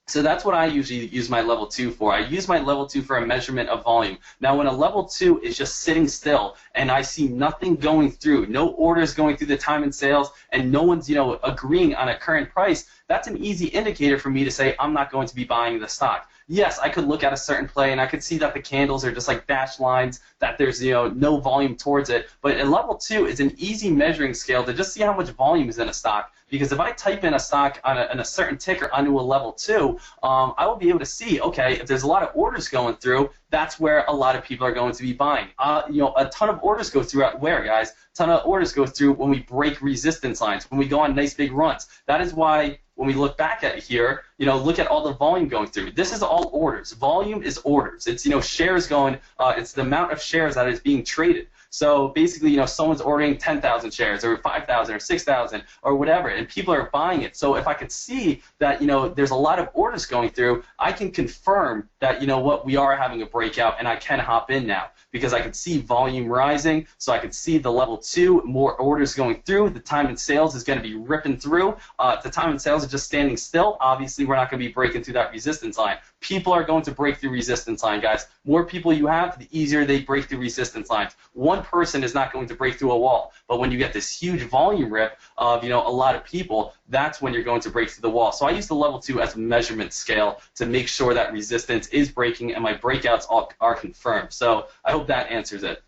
So that's what I usually use my level 2 for. I use my level 2 for a measurement of volume. Now, when a level 2 is just sitting still and I see nothing going through, no orders going through the time and sales, and no one's, agreeing on a current price, that's an easy indicator for me to say I'm not going to be buying the stock. yes, I could look at a certain play and I could see that the candles are just like dashed lines, that there's no volume towards it. But in level 2 is an easy measuring scale to just see how much volume is in a stock. Because if I type in a stock on a certain ticker onto a level 2, I will be able to see, okay, if there's a lot of orders going through, that's where a lot of people are going to be buying. A ton of orders go through at where, guys? A ton of orders go through when we break resistance lines, when we go on nice big runs. That is why when we look back at it here, look at all the volume going through. This is all orders. Volume is orders. It's, shares going, it's the amount of shares that is being traded. So basically, someone's ordering 10,000 shares or 5,000 or 6,000 or whatever, and people are buying it. So if I could see that, there's a lot of orders going through, I can confirm that, we are having a breakout and I can hop in now because I could see volume rising. So I could see the level 2, more orders going through. The time in sales is going to be ripping through. If the time in sales is just standing still, obviously we're not going to be breaking through that resistance line. People are going to break through resistance line, guys. More people you have, the easier they break through resistance lines. One person is not going to break through a wall, but when you get this huge volume rip of a lot of people, that's when you're going to break through the wall. So I use the level 2 as a measurement scale to make sure that resistance is breaking and my breakouts are confirmed. So I hope that answers it.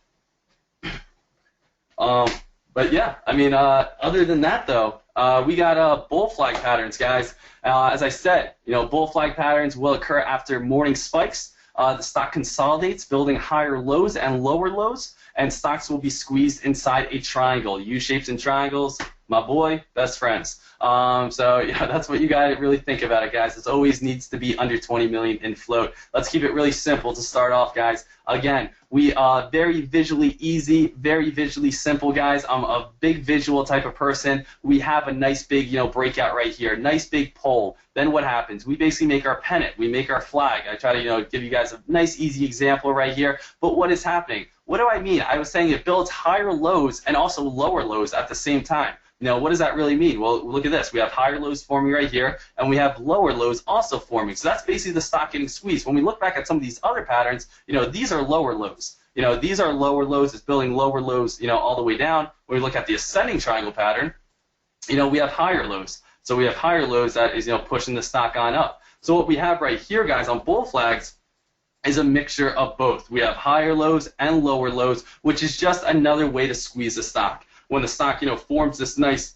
But yeah, other than that though, we got bull flag patterns, guys. As I said, bull flag patterns will occur after morning spikes. The stock consolidates, building higher lows and lower lows, and stocks will be squeezed inside a triangle. U-shapes and triangles, my boy, best friends. So that's what you got to really think about it, guys. It always needs to be under 20 million in float. Let's keep it really simple to start off, guys. Again, we are very visually easy, very visually simple, guys. I'm a big visual type of person. We have a nice big, breakout right here, nice big pole. Then what happens? We basically make our pennant. We make our flag. I try to, give you guys a nice, easy example right here. But what is happening? What do I mean? I was saying it builds higher lows and also lower lows at the same time. What does that really mean? Well, look at this. We have higher lows forming right here, and we have lower lows also forming. So that's basically the stock getting squeezed. When we look back at some of these other patterns, these are lower lows. These are lower lows. It's building lower lows, all the way down. When we look at the ascending triangle pattern, we have higher lows. So we have higher lows that is, pushing the stock on up. So what we have right here, guys, on bull flags is a mixture of both. We have higher lows and lower lows, which is just another way to squeeze the stock. When the stock, forms this nice,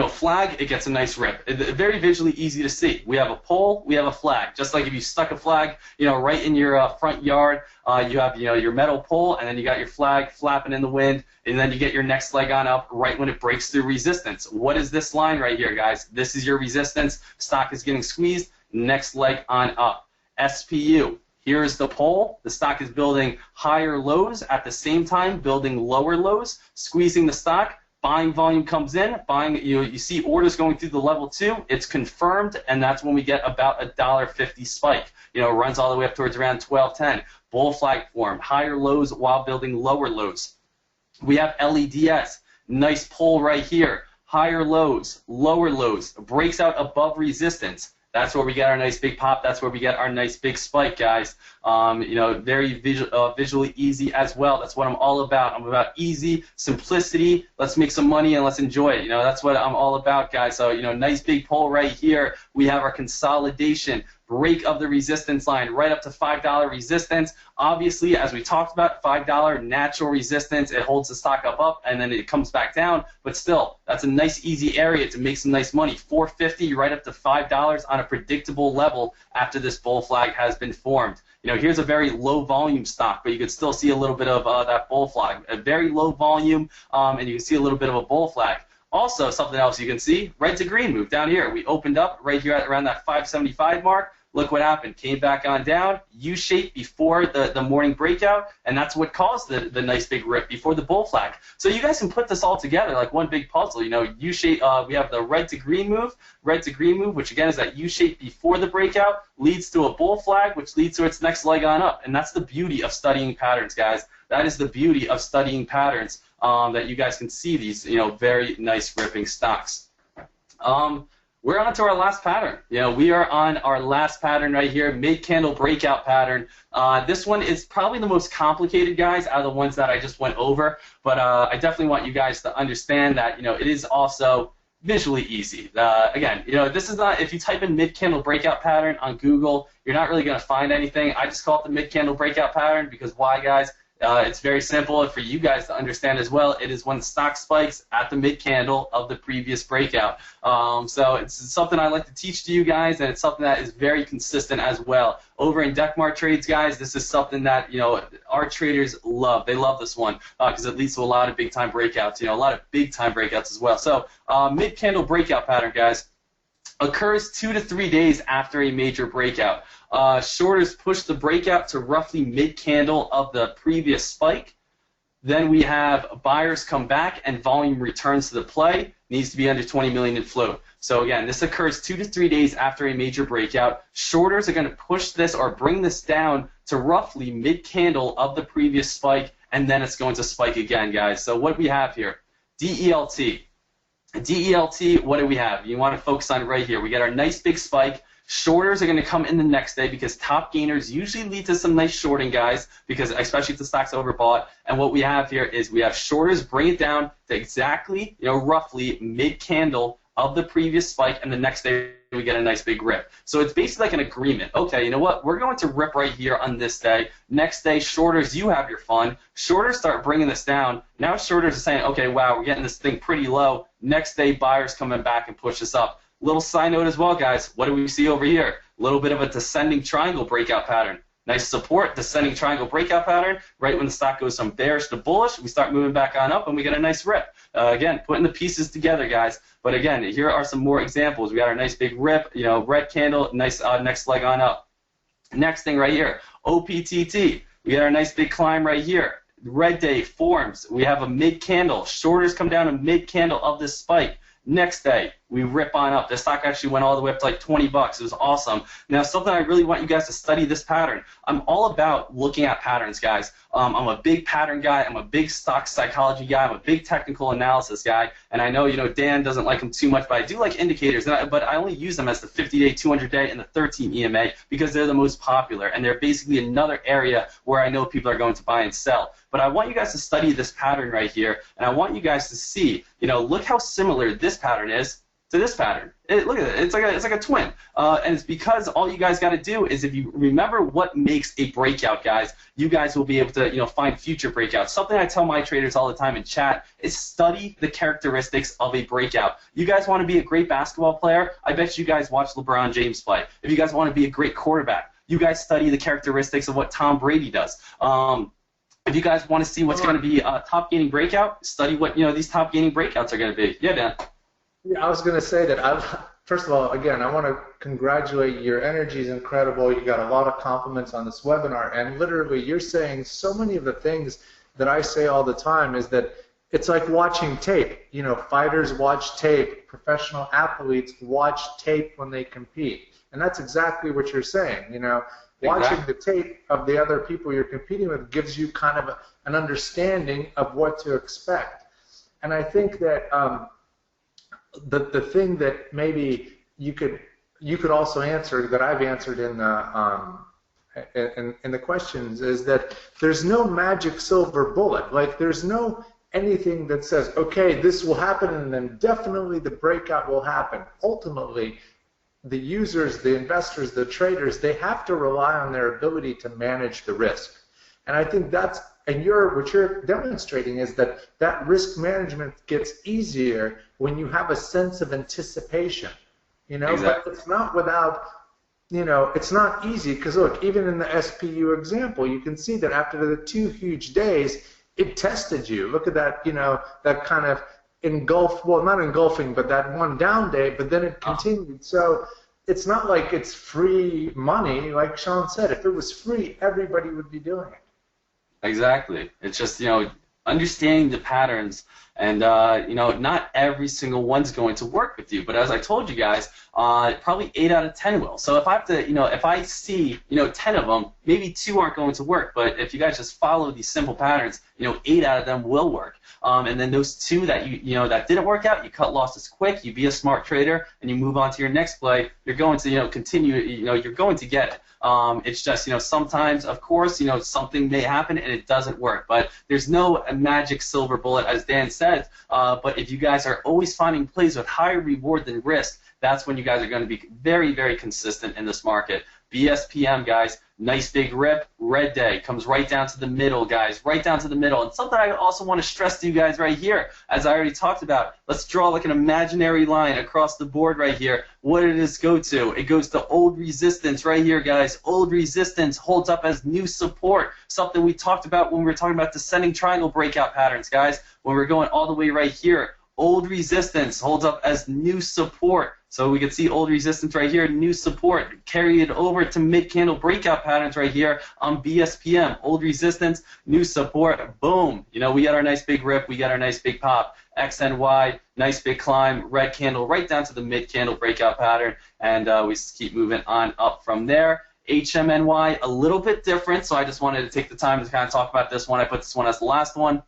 flag, it gets a nice rip. Very visually easy to see. We have a pole, we have a flag. Just like if you stuck a flag, right in your front yard, you have, your metal pole, and then you got your flag flapping in the wind, and then you get your next leg on up right when it breaks through resistance. What is this line right here, guys? This is your resistance. Stock is getting squeezed. Next leg on up. SPU. Here's the pole. The stock is building higher lows at the same time, building lower lows, squeezing the stock. Buying volume comes in. Buying, you see orders going through the level 2. It's confirmed, and that's when we get about a $1.50 spike. Runs all the way up towards around 12.10. Bull flag form, higher lows while building lower lows. We have LEDS, nice pole right here. Higher lows, lower lows, breaks out above resistance. That's where we get our nice big pop. That's where we get our nice big spike, guys. Very visually easy as well. That's what I'm all about. I'm about easy, simplicity. Let's make some money and let's enjoy it. That's what I'm all about, guys. So, nice big pole right here. We have our consolidation, break of the resistance line right up to $5 resistance. Obviously, as we talked about, $5 natural resistance. It holds the stock up, and then it comes back down. But still, that's a nice, easy area to make some nice money. $4.50 right up to $5 on a predictable level after this bull flag has been formed. Here's a very low volume stock, but you can still see a little bit of that bull flag. A very low volume, and you can see a little bit of a bull flag. Also, something else you can see, red to green move down here. We opened up right here at around that 575 mark. Look what happened. Came back on down, U-shape before the morning breakout, and that's what caused the nice big rip before the bull flag. So you guys can put this all together like one big puzzle. U-shape. We have the red to green move, which again is that U-shape before the breakout, leads to a bull flag, which leads to its next leg on up. And that's the beauty of studying patterns, guys. That is the beauty of studying patterns, that you guys can see these, very nice ripping stocks. We're on to our last pattern. We are on our last pattern right here, mid-candle breakout pattern. This one is probably the most complicated, guys, out of the ones that I just went over. But I definitely want you guys to understand that, it is also visually easy. Again, this is not, if you type in mid-candle breakout pattern on Google, you're not really going to find anything. I just call it the mid-candle breakout pattern because why, guys? It's very simple, and for you guys to understand as well, it is when the stock spikes at the mid-candle of the previous breakout. So it's something I like to teach to you guys, and it's something that is very consistent as well. Over in DECMAR trades, guys, this is something that our traders love. They love this one because it leads to a lot of big-time breakouts, a lot of big-time breakouts as well. So mid-candle breakout pattern, guys, occurs 2 to 3 days after a major breakout. Shorters push the breakout to roughly mid-candle of the previous spike. Then we have buyers come back and volume returns to the play. Needs to be under 20 million in float. So again, this occurs 2 to 3 days after a major breakout. Shorters are going to push this or bring this down to roughly mid-candle of the previous spike, and then it's going to spike again, guys. So what do we have here? DELT. DELT, what do we have? You want to focus on right here. We get our nice big spike. Shorters are going to come in the next day because top gainers usually lead to some nice shorting, guys, because especially if the stock's overbought. And what we have here is we have shorters bring it down to exactly, roughly mid-candle of the previous spike, and the next day we get a nice big rip. So it's basically like an agreement. Okay, you know what? We're going to rip right here on this day. Next day, shorters, you have your fun. Shorters start bringing this down. Now shorters are saying, okay, wow, we're getting this thing pretty low. Next day, buyers coming back and push this up. Little side note as well, guys. What do we see over here? A little bit of a descending triangle breakout pattern. Nice support, descending triangle breakout pattern. Right when the stock goes from bearish to bullish, we start moving back on up, and we get a nice rip. Again, putting the pieces together, guys. But again, here are some more examples. We got our nice big rip, red candle, nice next leg on up. Next thing right here, OPTT. We got our nice big climb right here. Red day forms. We have a mid candle. Shorters come down to mid candle of this spike. Next day, we rip on up. The stock actually went all the way up to like 20 bucks. It was awesome. Now, something I really want you guys to study this pattern. I'm all about looking at patterns, guys. I'm a big pattern guy. I'm a big stock psychology guy. I'm a big technical analysis guy. And I know, Dan doesn't like them too much, but I do like indicators. But I only use them as the 50-day, 200-day, and the 13 EMA because they're the most popular. And they're basically another area where I know people are going to buy and sell. But I want you guys to study this pattern right here, and I want you guys to see, look how similar this pattern is to this pattern. Look at it. It's like a twin. And it's because all you guys got to do is if you remember what makes a breakout, guys, you guys will be able to find future breakouts. Something I tell my traders all the time in chat is study the characteristics of a breakout. You guys want to be a great basketball player? I bet you guys watch LeBron James play. If you guys want to be a great quarterback, you guys study the characteristics of what Tom Brady does. If you guys want to see what's going to be a top gaining breakout, study what these top gaining breakouts are going to be. Yeah, Dan. Yeah, I was going to say that. First of all, again, I want to congratulate you. Your energy is incredible. You got a lot of compliments on this webinar, and literally, you're saying so many of the things that I say all the time. Is that it's like watching tape. Fighters watch tape. Professional athletes watch tape when they compete, and that's exactly what you're saying. Watching the tape of the other people you're competing with gives you kind of an understanding of what to expect. And I think that the thing that maybe you could also answer that I've answered in the questions is that there's no magic silver bullet. Like there's no anything that says, okay, this will happen and then definitely the breakout will happen. Ultimately, the users, the investors, the traders, they have to rely on their ability to manage the risk. And I think that's, and what you're demonstrating is that risk management gets easier when you have a sense of anticipation, Exactly. But it's not without, it's not easy because look, even in the SPU example, you can see that after the 2 huge days, it tested you. Look at that, that kind of not engulfing, but that one down day, but then it continued. So it's not like it's free money, like Sean said. If it was free, everybody would be doing it. Exactly. It's just, understanding the patterns, and not every single one's going to work with you. But as I told you guys, probably 8 out of 10 will. So if I have to, if I see, 10 of them, maybe 2 aren't going to work. But if you guys just follow these simple patterns, 8 out of them will work. And then those 2 that that didn't work out, you cut losses quick. You be a smart trader, and you move on to your next play. You're going to, continue. You're going to get it. It's just, sometimes, of course, something may happen and it doesn't work. But there's no magic silver bullet, as Dan said. said. But if you guys are always finding plays with higher reward than risk, that's when you guys are going to be very, very consistent in this market. BSPM, guys, nice big rip, red day, comes right down to the middle, guys, right down to the middle. And something I also want to stress to you guys right here, as I already talked about, let's draw like an imaginary line across the board right here. What did this go to? It goes to old resistance right here, guys. Old resistance holds up as new support, something we talked about when we were talking about descending triangle breakout patterns, guys, when we're going all the way right here. Old resistance holds up as new support. So we can see old resistance right here, new support. Carry it over to mid-candle breakout patterns right here on BSPM. Old resistance, new support, boom. You know, we got our nice big rip, we got our nice big pop. XNY, nice big climb, red candle right down to the mid-candle breakout pattern, and we just keep moving on up from there. HMNY, a little bit different, so I just wanted to take the time to kind of talk about this one. I put this one as the last one.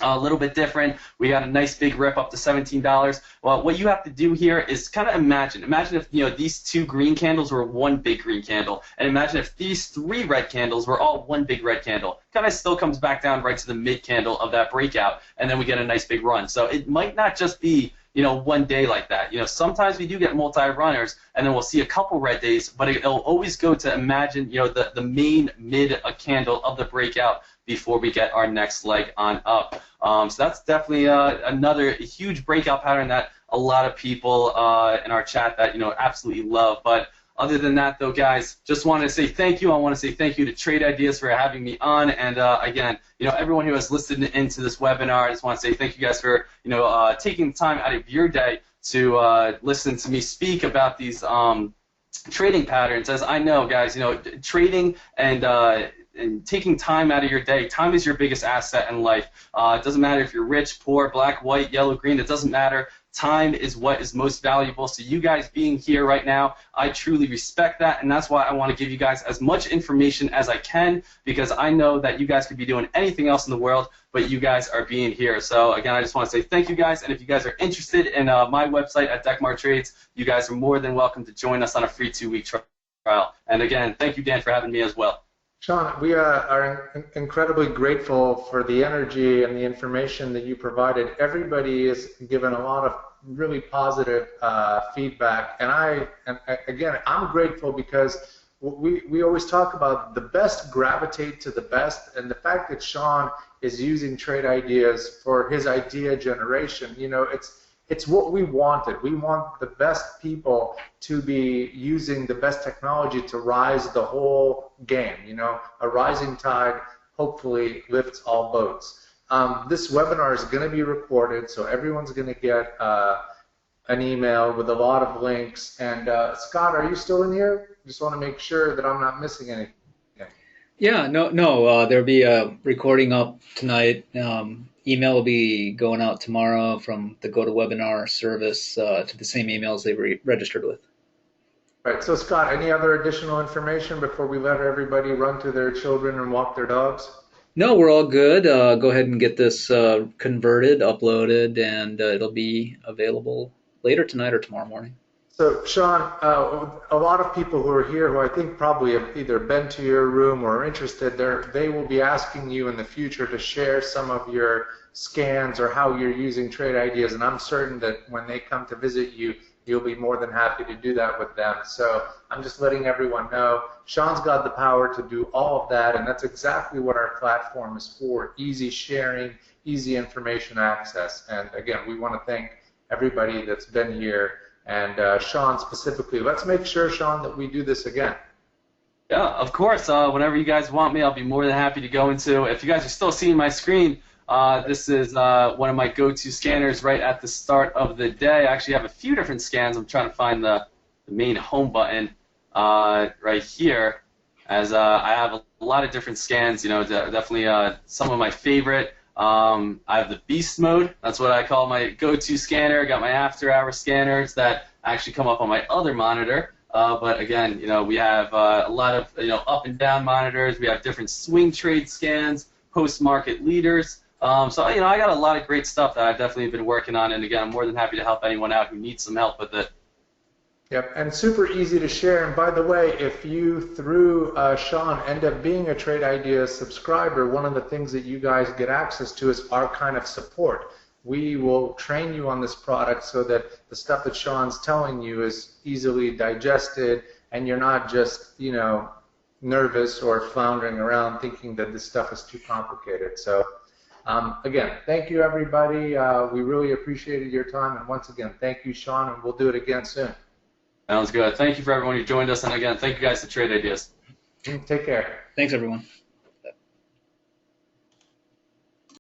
A little bit different. We got a nice big rip up to $17. Well, what you have to do here is kind of imagine if, you know, these two green candles were one big green candle, and imagine if these three red candles were all one big red candle. Kind of still comes back down right to the mid candle of that breakout, and then we get a nice big run. So it might not just be, you know, one day like that. You know, sometimes we do get multi-runners, and then we'll see a couple red days, but it'll always go to imagine, you know, the main mid candle of the breakout before we get our next leg on up. So that's definitely another huge breakout pattern that a lot of people in our chat that, you know, absolutely love. But other than that, though, guys, just wanted to say thank you. I want to say thank you to Trade Ideas for having me on. And again, you know, everyone who has listened into this webinar, I just want to say thank you guys for, you know, taking time out of your day to listen to me speak about these trading patterns. As I know, guys, you know, trading and taking time out of your day. Time is your biggest asset in life. It doesn't matter if you're rich, poor, black, white, yellow, green. It doesn't matter. Time is what is most valuable. So you guys being here right now, I truly respect that, and that's why I want to give you guys as much information as I can, because I know that you guys could be doing anything else in the world, but you guys are being here. So again, I just want to say thank you guys, and if you guys are interested in my website at Deckmar Trades, you guys are more than welcome to join us on a free 2-week trial. And again, thank you, Dan, for having me as well. Sean, we are incredibly grateful for the energy and the information that you provided. Everybody has given a lot of really positive feedback, and again, I'm grateful because we always talk about the best gravitate to the best, and the fact that Sean is using Trade Ideas for his idea generation, you know, it's what we wanted. We want the best people to be using the best technology to rise the whole game. You know, a rising tide hopefully lifts all boats. This webinar is going to be recorded, so everyone's going to get an email with a lot of links. And Scott, are you still in here? Just want to make sure that I'm not missing anything. Yeah, no. There'll be a recording up tonight. Email will be going out tomorrow from the GoToWebinar service to the same emails they were registered with. Right. So, Scott, any other additional information before we let everybody run to their children and walk their dogs? No, we're all good. Go ahead and get this converted, uploaded, and it'll be available later tonight or tomorrow morning. So, Sean, a lot of people who are here who I think probably have either been to your room or are interested, they will be asking you in the future to share some of your scans or how you're using Trade Ideas, and I'm certain that when they come to visit you, you'll be more than happy to do that with them. So I'm just letting everyone know Sean's got the power to do all of that, and that's exactly what our platform is for: easy sharing, easy information access. And again, we want to thank everybody that's been here, and Sean specifically. Let's make sure, Sean, that we do this again. Yeah, of course. Whenever you guys want me, I'll be more than happy to go into. If you guys are still seeing my screen, this is one of my go-to scanners right at the start of the day. I actually have a few different scans. I'm trying to find the main home button right here, as I have a lot of different scans. You know, definitely some of my favorite. I have the beast mode. That's what I call my go-to scanner. I got my after-hour scanners that actually come up on my other monitor. But again, you know, we have a lot of, you know, up and down monitors. We have different swing trade scans, post-market leaders. So, you know, I got a lot of great stuff that I've definitely been working on. And again, I'm more than happy to help anyone out who needs some help with it. Yep, and super easy to share. And by the way, if you, through Sean, end up being a Trade Ideas subscriber, one of the things that you guys get access to is our kind of support. we will train you on this product so that the stuff that Sean's telling you is easily digested, and you're not just, you know, nervous or floundering around thinking that this stuff is too complicated. So again, thank you, everybody. We really appreciated your time, and once again, thank you, Sean, and we'll do it again soon. Sounds good. Thank you for everyone who joined us, and again, thank you guys to Trade Ideas. Take care. Thanks, everyone.